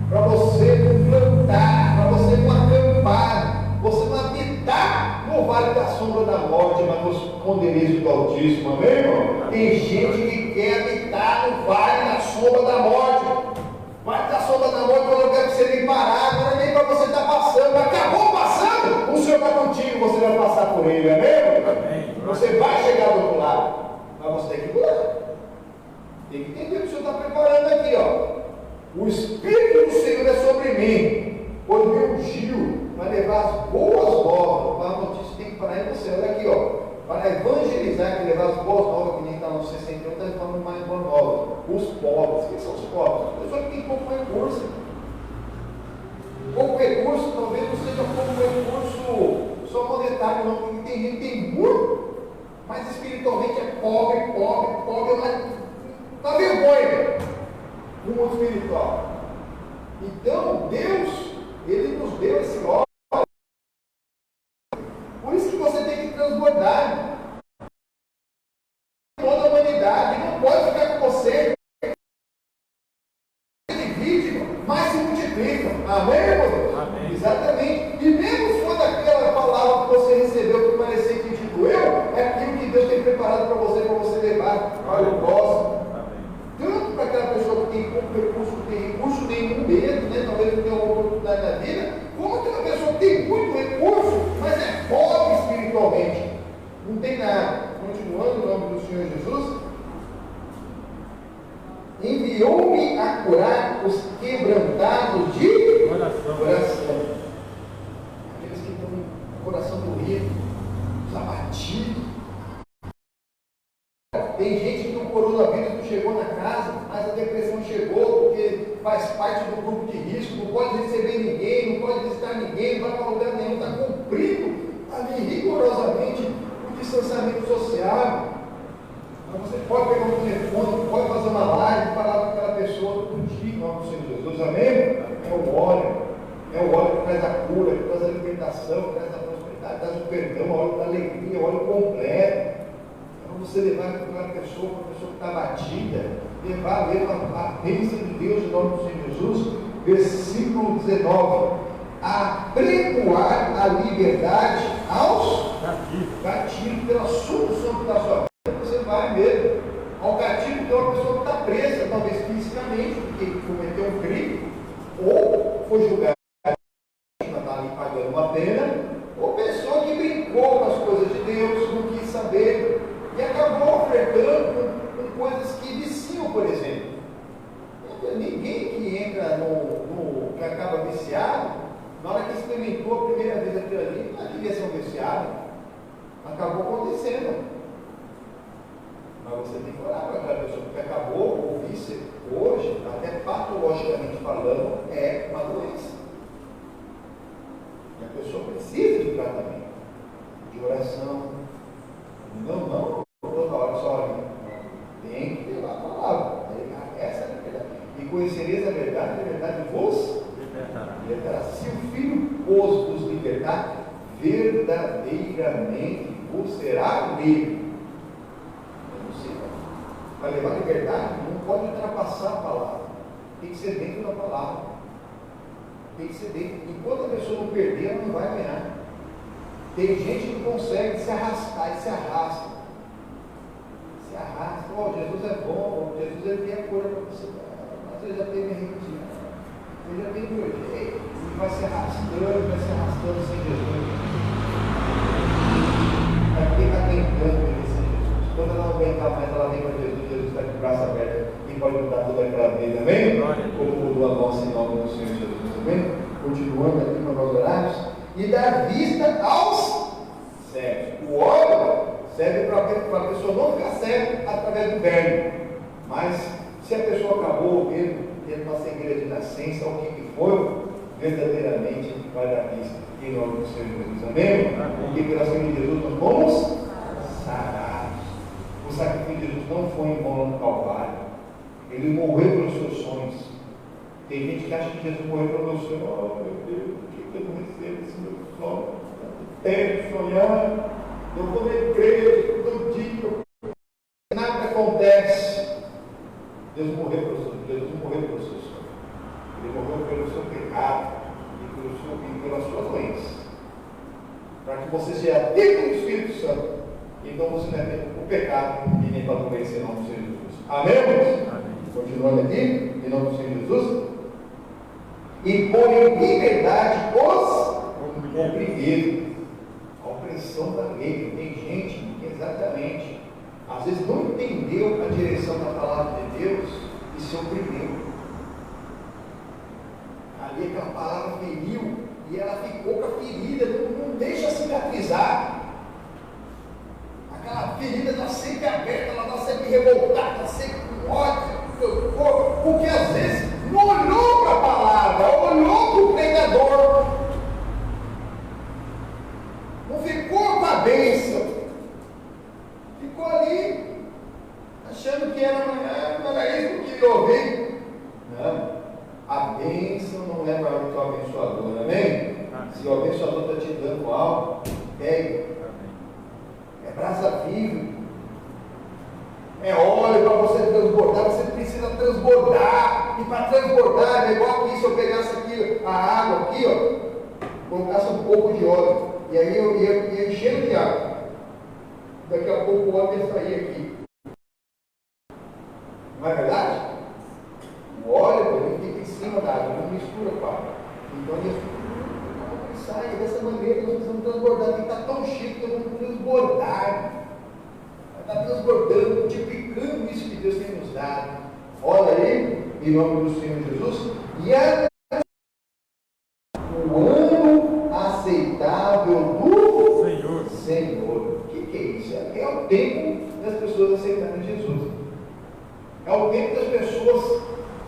Para você não plantar, para você não acampar, você não habitar no vale da sombra da morte, mas no esconderijo do Altíssimo, amém, irmão? Tem gente que quer habitar no vale da sombra da morte. Vale da sombra da morte é um lugar que você vem parado, não é nem para você estar passando, acabou passando, o Senhor está contigo, você vai passar por ele, amém? Você vai chegar do outro lado, mas você tem que pular. Tem que entender o que o Senhor está preparando aqui, ó. O Espírito do Senhor é sobre mim, pois me ungiu para levar as boas novas. Para a notícia tem que parar em você. Olha aqui, ó. Para evangelizar, que levar as boas novas, que nem está no 61, está falando mais boas novas. Os pobres. Quem são os pobres? As pessoas que têm pouco recurso. Pouco recurso, talvez não seja pouco recurso só monetário, não, porque tem gente que tem muito, mas espiritualmente é pobre, mas está vergonha. No mundo espiritual. Então, Deus, Ele nos deu esse óleo. Por isso que você tem que transbordar. Toda a humanidade não pode ficar com você. Divide, mas se multiplica. Amém, irmão? Amém. Exatamente. E mesmo se for daquela palavra que você recebeu que parecia que te doeu, é aquilo que Deus tem preparado para você levar para o próximo. Tanto para aquela pessoa que tem pouco recurso, que tem recurso nenhum mesmo, né? Talvez não tenha uma oportunidade na vida, como aquela pessoa que tem muito recurso, mas é pobre espiritualmente. Não tem nada. Continuando o nome do Senhor Jesus, enviou-me a curar os quebrantados de coração. Aqueles que estão com o coração doído, os abatidos. Tem gente que o coronavírus não chegou na casa, mas a depressão chegou porque faz parte do grupo de risco, não pode receber ninguém, não pode visitar ninguém, não vai para lugar nenhum, está cumprindo ali rigorosamente o distanciamento social. Mas você pode pegar um telefone, pode fazer uma live, falar com aquela pessoa todo dia, em nome do Senhor Jesus, amém? É o óleo que traz a cura, que traz a libertação, que traz a prosperidade, traz o perdão, o óleo da alegria, o óleo completo. Você levar aquela pessoa, uma pessoa que está batida, levar a bênção de Deus em nome do Senhor Jesus, versículo 19, apregoar a liberdade aos está ali pagando uma pena, ou pessoa que brincou com as coisas de Deus, não quis saber, e acabou ofertando com coisas que viciam, por exemplo. Ninguém que entra que acaba viciado, na hora que experimentou a primeira vez aquilo ali, não devia ser um viciado. Acabou acontecendo. Mas você tem que orar para aquela pessoa, porque acabou o vício hoje, até patologicamente falando, é uma doença. E a pessoa precisa de tratamento, de oração. Não toda hora só ali. Tem que levar a palavra. Essa é a verdade. E conhecereis a verdade vos libertará. Se o Filho vos libertar, verdadeiramente vos será livre. Para levar a liberdade, não pode ultrapassar a palavra. Tem que ser dentro da palavra. Tem que ser dentro. Enquanto a pessoa não perder, ela não vai ganhar. Tem gente que consegue se arrastar e se arrasta. Se arrasta. Oh, Jesus é bom, Jesus ele tem a cura para você. Mas ele já tem minha religião. Ele já tem o meu jeito. E vai se arrastando sem Jesus. Vai ficar tentando ele sem Jesus. Quando ela não aguentar mais, ela vem para Jesus. Jesus está com o braço aberto e pode mudar toda aquela vida, amém? Como mudou a nossa em nome do Senhor Jesus, amém? Continuando aqui para nós orarmos. E dar vista aos cegos. O óleo serve para a pessoa não ficar cega através do verbo. Mas se a pessoa acabou tendo uma cegueira de nascença, ou o que for, verdadeiramente vai dar vista em nome do Senhor Jesus, amém? Porque pela sangue de Jesus nós fomos sarados. O sacrifício de Jesus não foi em vão no Calvário. Ele morreu pelos seus sonhos. Tem gente que acha que Jesus morreu para o meu sonho. Oh meu Deus, por que eu não recebo esse meu sonho? Tenho que sonhar. Eu vou na igreja todo dia. Nada acontece. Jesus morreu pelos seus sonhos. Ele morreu pelo seu pecado e pela sua doença. Para que você seja templo do Espírito Santo. Então você não é tempo para o pecado e nem para a doença em nome do Senhor Jesus. Amém? Amém. Continuando aqui, em nome do Senhor Jesus. E por liberdade os oprimidos. A opressão da lei. Tem gente que exatamente, às vezes não entendeu a direção da palavra de Deus e se oprimiu. Ali aquela palavra feriu e ela ficou com a ferida, não deixa cicatrizar. Aquela ferida está sempre aberta, ela está sempre revoltada, está sempre com ódio no seu corpo, porque às vezes não olhou para a palavra, olhou para o pregador, não ficou com a bênção, ficou ali, achando que era isso que queria ouvir. Não, a bênção não é maior que o abençoador, amém? Se o abençoador está te dando algo, pega. É brasa viva, é óleo para você transbordar, você precisa transbordar, e para transbordar, é igual aqui, se eu pegasse aqui a água, aqui, ó, colocasse um pouco de óleo, e aí eu ia enchendo de água, daqui a pouco o óleo ia sair aqui, não é verdade? O óleo, ele fica em cima da água, não mistura com a água, então ele sai dessa maneira, nós precisamos transbordar, tem que estar tão cheio que nós vamos transbordar, vai estar transbordando, multiplicando isso que Deus tem nos dado. Olha aí, em nome do Senhor Jesus, e é o ano aceitável do Senhor. O que é isso? É o tempo das pessoas aceitarem Jesus, é o tempo das pessoas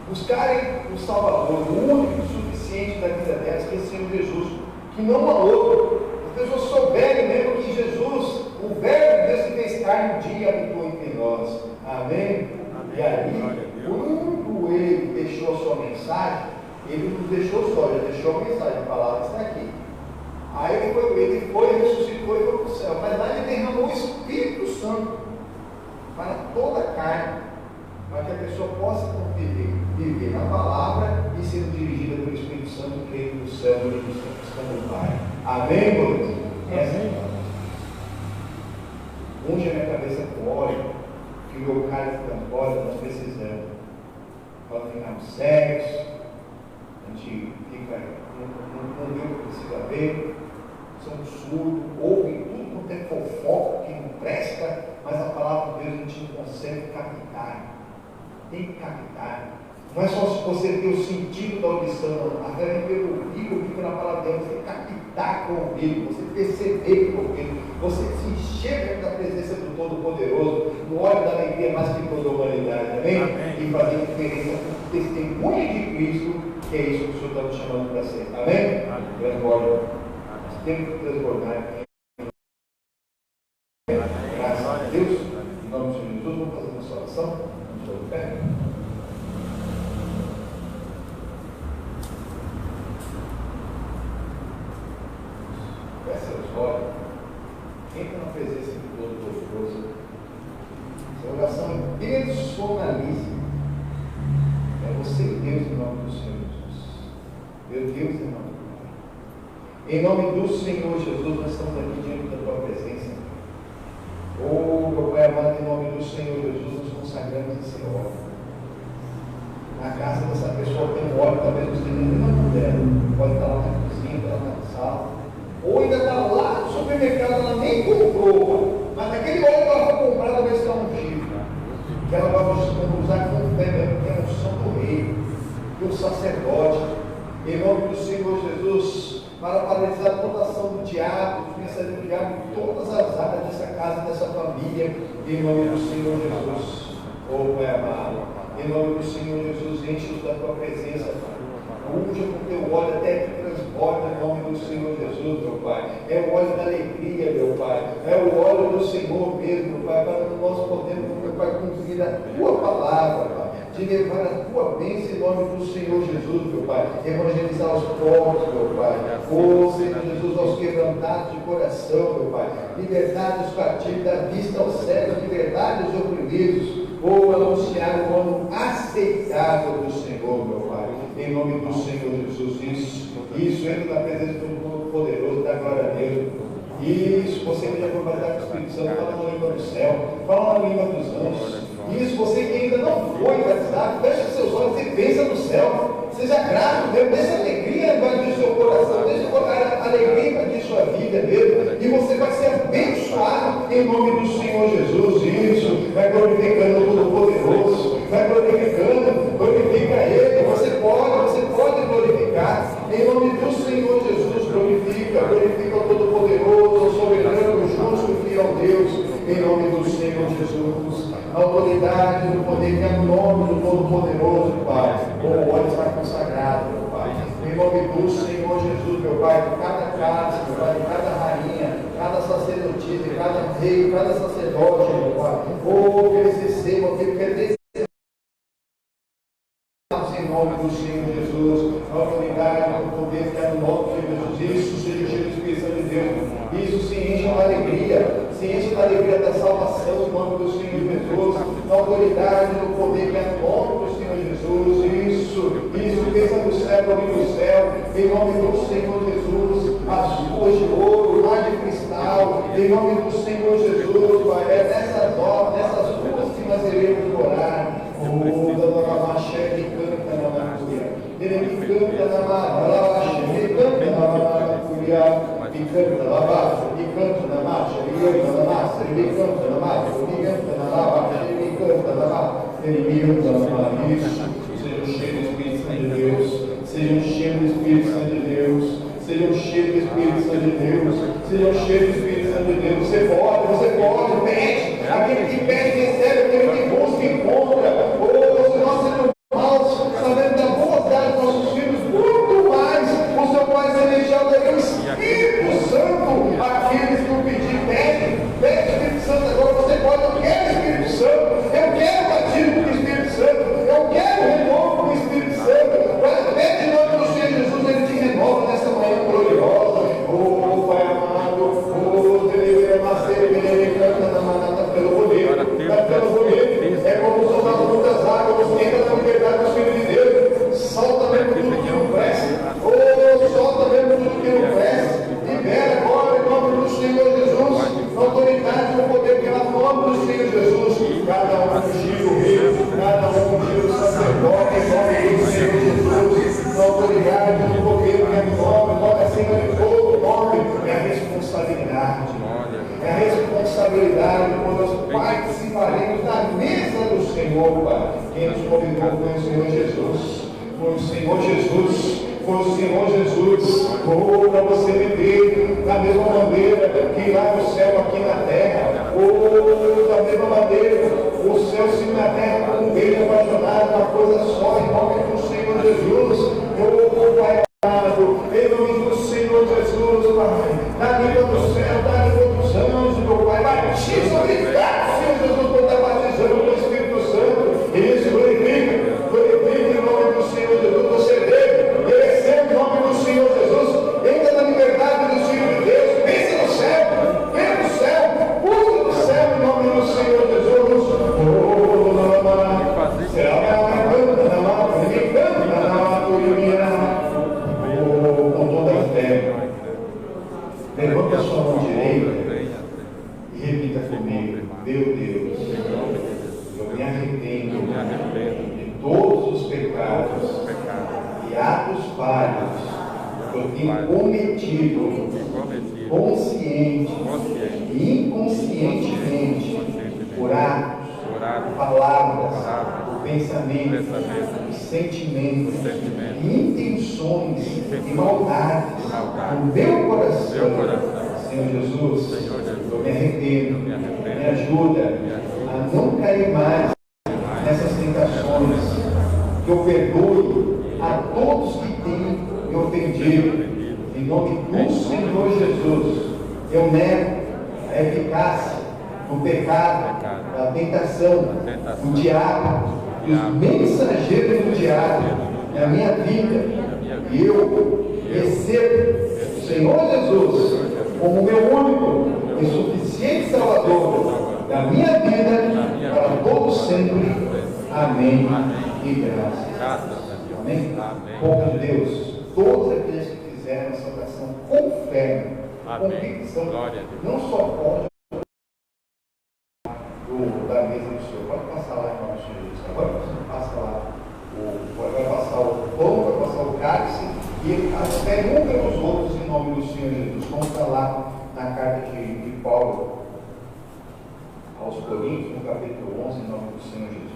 buscarem o Salvador, o único e suficiente da vida delas, que é o Senhor Jesus. Que não há outro. As pessoas souberem mesmo que Jesus, o Verbo de Deus se fez carne um dia e habitou entre nós. Amém? E ali, quando ele deixou a sua mensagem, ele nos deixou só, já deixou a mensagem, a palavra está aqui. Aí ele foi, ressuscitou e foi para o céu. Mas lá ele derramou o Espírito Santo para toda a carne, para que a pessoa possa viver na palavra e sendo dirigida pelo Espírito Santo que veio do céu e do Santo do Pai. Amém, irmãos? Essa é a palavra. Unge a minha cabeça com óleo, que o meu cálice transborda, nós precisamos. Nós ficamos cegos, a gente fica, não vê o que precisa ver, são surdos, ouvem tudo quanto é fofoca, que não presta, mas a palavra de Deus a gente não consegue captar. Tem que captar. Não é só se você ter o sentido da audição, a fé vem pelo ouvido na palavra de Deus, você captar com o ouvido, você perceber com o ouvido, você se enxerga da presença do Todo-Poderoso, no óleo da alegria mais que toda a humanidade, amém? E fazer diferença com o testemunho de Cristo, que é isso que o Senhor está nos chamando para ser, amém? Transborda. Nós temos que transbordar. Graças a Deus, em nome de Jesus, vamos fazer uma oração, vamos fazer o pé. Feche seus olhos, entra na presença do Todo-Poderoso. Essa oração é personalíssima. É você e Deus em nome do Senhor Jesus. Meu Deus em nome do Pai. Em nome do Senhor Jesus, nós estamos aqui diante da tua presença. Oh, meu Pai amado, em nome do Senhor Jesus, nos consagramos esse óleo. Na casa dessa pessoa tem um óleo, talvez você nem na mão dela. Pode estar lá na cozinha, estar lá na sala. Ou ainda está lá no supermercado, ela nem comprou, mas naquele óleo que ela vai comprar, talvez está ungido, que ela vai usar com fé, que é a unção do rei, do sacerdote, em nome do Senhor Jesus, para paralisar toda a ação do diabo, do pensamento do diabo, em todas as áreas dessa casa, dessa família, em nome do Senhor Jesus. Oh Pai amado, em nome do Senhor Jesus, enche-nos da tua presença, unja com teu óleo até que transborda em nome do Senhor Jesus, meu Pai. É o óleo da alegria, meu Pai. É o óleo do Senhor mesmo, meu Pai, para nós podermos, meu Pai, cumprir a tua palavra, Pai. De levar a tua bênção em nome do Senhor Jesus, meu Pai. Evangelizar os povos, meu Pai. Oh, Senhor Jesus, aos quebrantados de coração, meu Pai. Liberdade dos cativos, da vista aos cegos, liberdade dos oprimidos. Ou anunciar o ano aceitável do Senhor, meu Pai, em nome do Senhor Jesus. Isso entra na presença do Todo-Poderoso, da glória a Deus. Isso, você que já foi batizado com o Espírito Santo, fala na língua do céu, fala na língua dos anjos. Isso, você que ainda não foi batizado, fecha seus olhos e pensa no céu. Seja grato, Deus, deixa a alegria invadir seu coração, deixa a alegria invadir sua vida, Deus, e você vai ser abençoado em nome do Senhor Jesus. Isso, vai glorificando o Todo-Poderoso, vai glorificando, glorifica Ele, você pode glorificar, em nome do Senhor Jesus, glorifica o Todo-Poderoso, o soberano, o justo, o fiel Deus, em nome do Senhor Jesus. A autoridade do poder que é no nome do Todo-Poderoso, Pai. O óleo está consagrado, meu Pai. Em nome do Senhor Jesus, meu Pai, de cada casa, meu Pai, de cada rainha, cada sacerdotisa, cada rei, cada sacerdote, meu Pai. Oh, que eles recebam, que eles em nome do Senhor Jesus, a autoridade, o poder que é no nome de Jesus, isso seja cheio do Espírito Santo de Deus, isso se enche da alegria, da salvação em nome do Senhor Jesus, a autoridade, o poder que é no nome do Senhor Jesus, isso, pensa no céu, no céu, em nome do Senhor Jesus, as ruas de ouro, mar de cristal, em nome do Senhor Jesus, Pai, é nessas ruas que nós iremos morar. Oh, da Maché que canta na Macuria, ele que canta na Macuria, ele canta na Macuria, ele canta na Baixa, ele canta na Marcha, ele canta na Massa, ele canta na Massa, ele canta na Baixa, ele canta na Massa, ele canta na Massa. Isso, sejam cheios do Espírito Santo de Deus, sejam cheios do Espírito Santo de Deus, sejam cheios do Espírito Santo de Deus, sejam cheios do Espírito Santo de Deus. Você pode, pede. Aquele que pede, recebe, aquele que busca, encontra. Oh, se nós sermos maus, sabendo da bondade dos nossos filhos, muito mais o seu Pai Celestial dará o Espírito Santo àqueles que o pedir. Pede o Espírito Santo agora. Você pode, eu quero o Espírito Santo, eu quero batismo com o Espírito Santo, eu quero renovo com o Espírito Santo. Pede em nome do Senhor Jesus, ele te renova nessa manhã gloriosa. Oh, Pai amado, oh, ele canta na manata pelo poder, é como soltar muitas águas, você entra na liberdade do Filho de Deus, solta mesmo tudo que não presta, solta mesmo tudo que não verdade, quando nós participaremos da mesa do Senhor, Pai. Quem nos convidou foi o Senhor Jesus. Foi o Senhor Jesus. Foi o Senhor Jesus. Para você viver da mesma maneira que lá no céu, aqui na terra. Da mesma maneira, o céu se une na terra como um beijo apaixonado, uma coisa só, em nome do Senhor Jesus. Pai amado, em nome do Senhor Jesus, Pai. Na língua do céu, na língua dos anjos, meu Pai. Batiza, obrigado, Senhor Jesus, por estar batizando com o Espírito Santo. Isso, glorifica em nome do Senhor Jesus. Você deve merecer em nome do Senhor Jesus. Entra na liberdade do Filho de Deus. Pense no céu, venha no céu, busca no céu em nome do Senhor Jesus. Com toda a fé, levanta a sua mão direita e repita comigo: meu Deus, eu me arrependo de todos os pecados e atos falhos que eu tenho cometido, consciente e inconscientemente, por atos, palavras, pensamentos, sentimentos, intenções e maldades no meu coração. Senhor Jesus, eu me arrependo, me ajuda a não cair mais nessas tentações, que eu perdoe a todos que têm me ofendido. Em nome do Senhor Jesus, eu nego a eficácia do pecado, da tentação, do diabo, dos mensageiros do diabo na minha vida. E eu recebo o Senhor Jesus como meu único e suficiente Salvador da minha vida para todos sempre. Amém. E graças. Amém. Povo de Deus, todos aqueles que fizeram essa oração com fé, com convicção, não só pode da mesa do Senhor. Pode passar lá em nome do Senhor Jesus. Agora você passa lá, vai passar o pão, vai passar o cálice e até um pelos outros em nome do Senhor Jesus. Como está lá na carta de Paulo aos Coríntios, no capítulo 11, em nome do Senhor Jesus.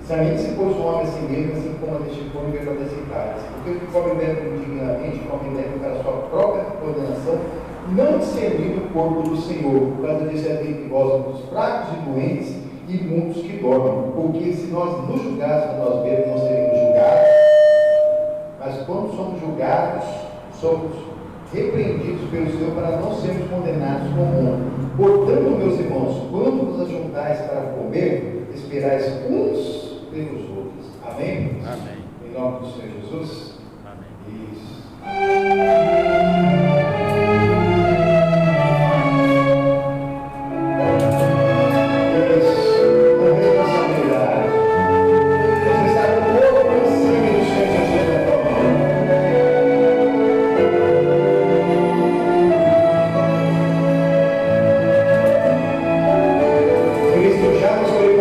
Examine-se, pois, o homem a si mesmo, assim como a deste come e bebe das cálice. Porque o que come e bebe indignamente, come e bebe para a sua própria condenação, não discernindo o corpo do Senhor. Por causa disso é dentre vós muitos fracos e doentes e muitos que dormem. Porque se nós nos julgássemos nós mesmos, não seríamos julgados. Mas quando somos julgados, somos repreendidos pelo Senhor para não sermos condenados com o mundo. Portanto, meus irmãos, quando vos ajuntais para comer, esperais uns pelos outros. Amém? Amém. Em nome do Senhor Jesus. Amém. Isso. Já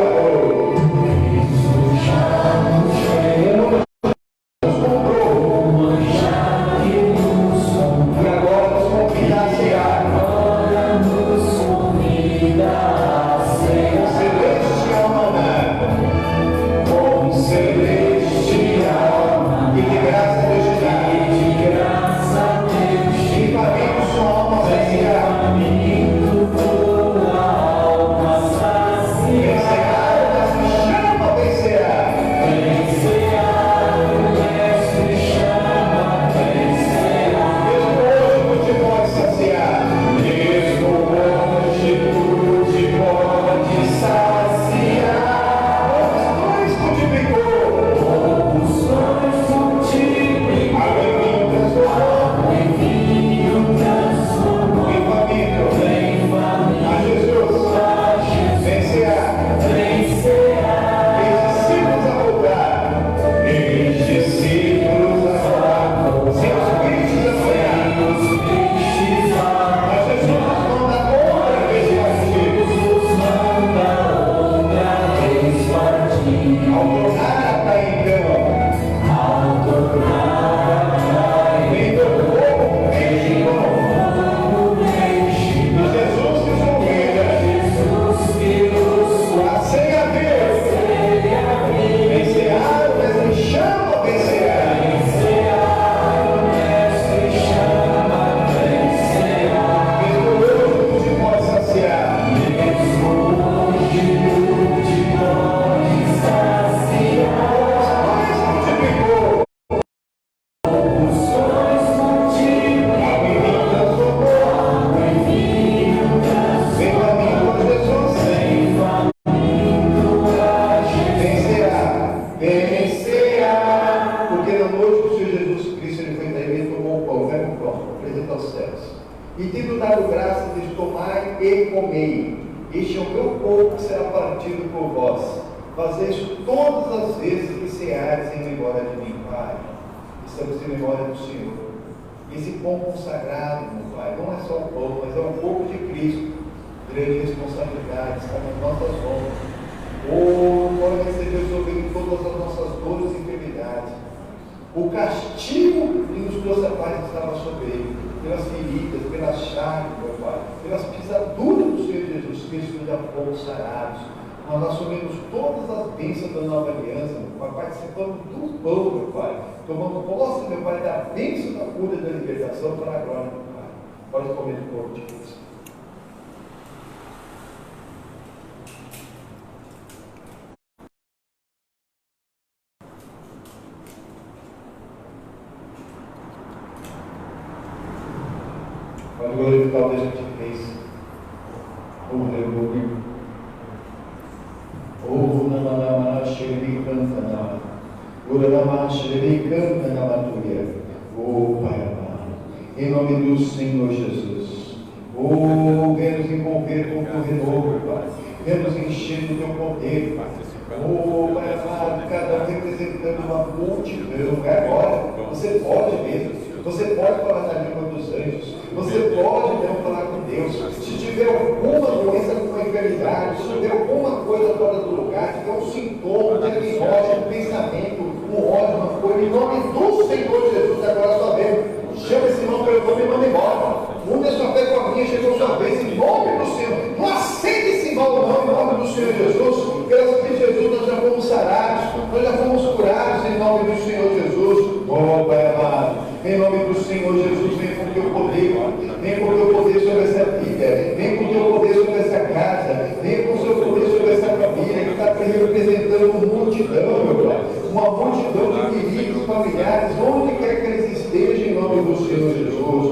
e comei. Este é o meu corpo que será partido por vós. Fazei isso todas as vezes que ceares em memória de mim, Pai. Estamos em memória do Senhor. Esse pão consagrado, meu Pai, não é só o pão, mas é o corpo de Cristo. Grande responsabilidade está nas nossas mãos. Nós recebemos sobre todas as nossas dores e enfermidades. O castigo que nos trouxe a paz estava sobre ele, pelas feridas, pelas chagas, meu Pai, pelas pisaduras do Senhor Jesus Cristo, já fomos sarados. Nós assumimos todas as bênçãos da nova aliança, meu Pai, participando do pão, meu Pai, tomando posse, meu Pai, da bênção da cura e da libertação para a glória, meu Pai. Pode comer do corpo de Cristo. Pode glorificar o Deus que te fez. Aleluia. Namana Shri canta na Uranama Shri canta na Maturia. Pai amado, em nome do Senhor Jesus. Venha nos envolver com o teu renovo, Pai. Venha nos encher do teu poder, Pai. Pai amado, cada um representando uma multidão. Agora, você pode mesmo. Você pode falar na língua dos anjos. Você pode mesmo falar com Deus. Se tiver alguma doença com enfermidade, se tiver alguma coisa fora do lugar, se tiver um sintoma, um diagnóstico, um pensamento, um ódio, uma coisa, em nome do Senhor Jesus, agora sua vez. Chama esse irmão pelo nome e manda embora. Muda a sua fé com a minha, chegou sua vez, em nome do Senhor. Não aceite esse mal, não, em nome do Senhor Jesus. Pelas que Jesus nós já fomos sarados, nós já fomos curados, em nome do Senhor Jesus. Pai amado. Em nome do Senhor Jesus, vem com o teu poder, vem com o teu poder sobre essa vida, vem com o teu poder sobre essa casa, vem com o seu poder sobre essa família que está representando uma multidão, meu Pai, uma multidão de queridos, familiares, onde quer que eles estejam, em nome do Senhor Jesus.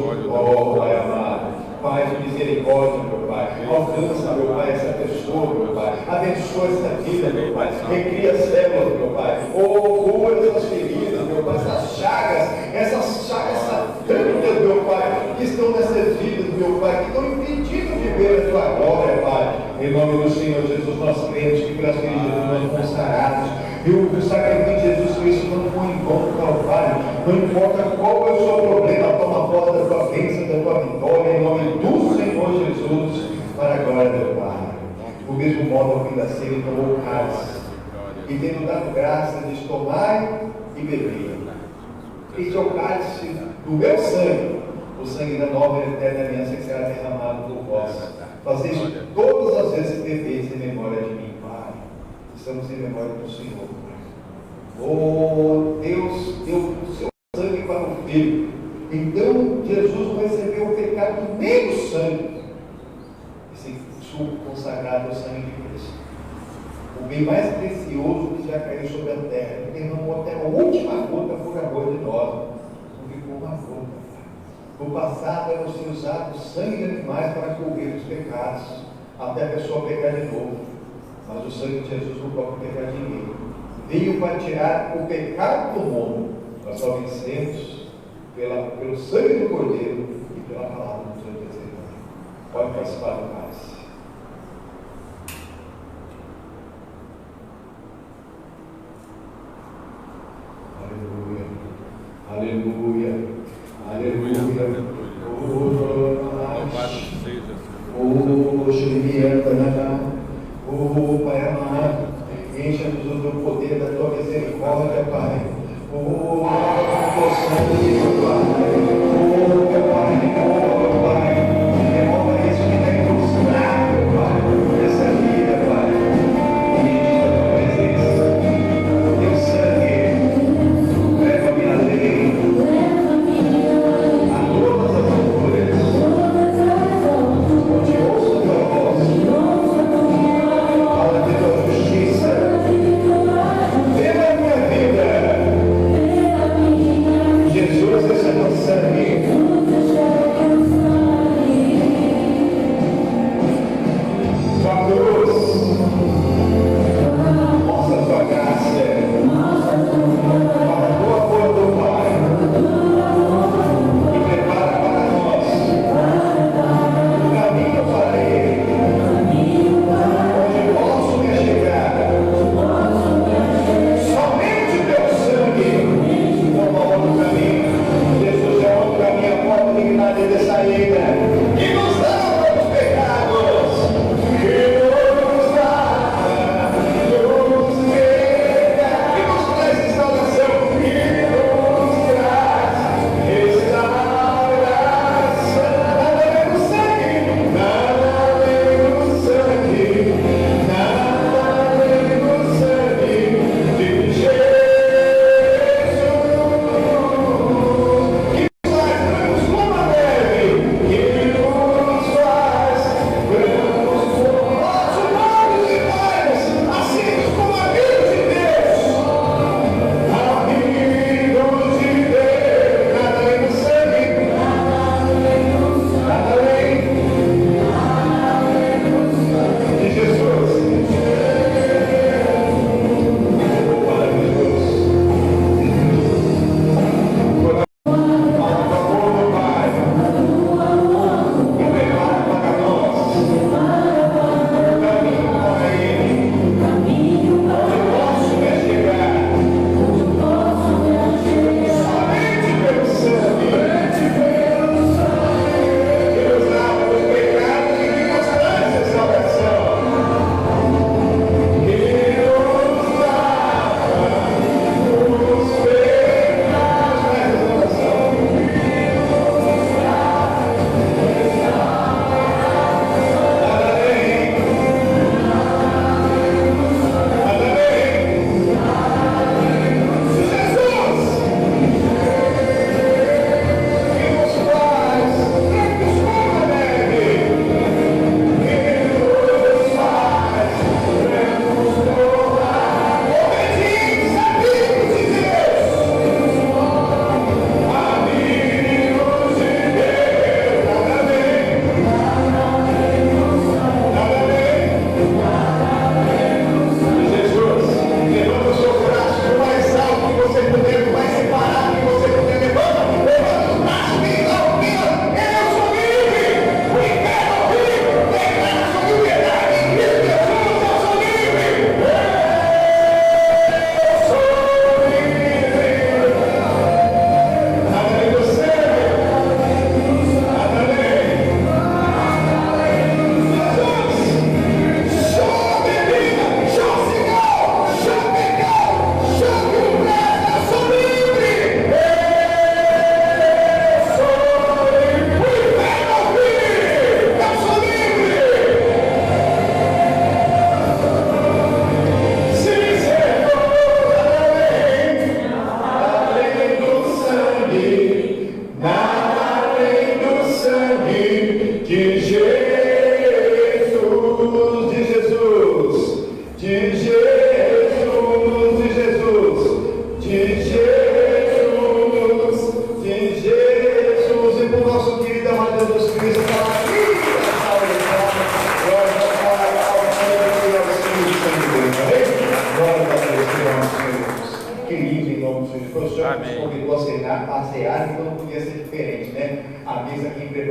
Pai amado. Pai de misericórdia, meu Pai, alcança, meu Pai, essa pessoa, meu Pai, abençoa essa vida, meu Pai, recria células, meu Pai, cura essas feridas, meu Pai, essas chagas satânicas, meu Pai, que estão nessas vidas, meu Pai, que estão impedindo de ver a tua glória, Pai. Em nome do Senhor Jesus, nós cremos que pelas feridas de Jesus nós fomos sarados. E o sacrifício de Jesus Cristo não foi em vão do Calvário. Não importa qual é o seu problema, toma posse da tua bênção, da tua vitória, em nome do Senhor Jesus, para a glória do Pai. Do mesmo modo, ao fim da ceia, ele tomou o cálice, e tendo dado graça, diz: tomai e beber. Este é o cálice do meu sangue, o sangue da nova e eterna aliança que será derramado por vós. Fazeis isso todas as vezes que bebeis em memória de mim, Pai. Estamos em memória do Senhor, Pai. Deus deu o seu sangue para o Filho. Então Jesus não recebeu o pecado nem do sangue. Esse suco consagrado ao sangue de Cristo, o bem mais precioso que já caiu sobre a terra, que derramou até a última gota por amor de nós. Não ficou uma gota. No passado era ser usado o sangue de animais para cobrir os pecados, até a pessoa pecar de novo. Mas o sangue de Jesus não pode pecar de ninguém. Veio para tirar o pecado do mundo. Nós só vencemos pelo sangue do Cordeiro e pela palavra do Senhor testemunho. Pode participar do cálice. Aleluia. Aleluia. Aleluia. Pai amado, encha-nos do teu poder, da tua misericórdia, Pai. Teu sangue, Pai. Meu Pai. Remova isso que está incrustado, Pai, nessa vida, Pai. E a tua presença. Teu sangue, leva-me além. A todas as alturas. Onde ouço a tua voz. Fala de tua justiça. Pela minha vida. Jesus, esse é teu sangue.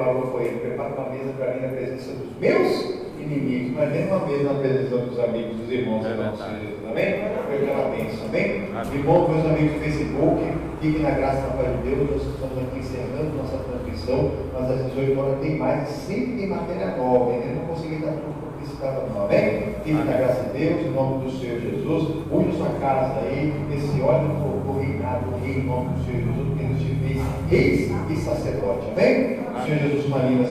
falou foi: prepara uma mesa para mim na presença dos meus inimigos, mas nem uma mesa na presença dos amigos, dos irmãos, amém? Foi aquela bênção, amém? Irmãos, meus amigos do Facebook, fiquem na graça e na paz de Deus. Nós estamos aqui encerrando nossa transmissão, mas às 18 horas tem mais, sempre tem matéria nova, eu não consegui dar tudo porque estava não, amém? Fiquem na graça de Deus, em nome do Senhor Jesus. Une sua casa aí, esse óleo for reinado em nome do Senhor Jesus, porque Deus te fez reis e sacerdote, amém? O Senhor Jesus, uma linda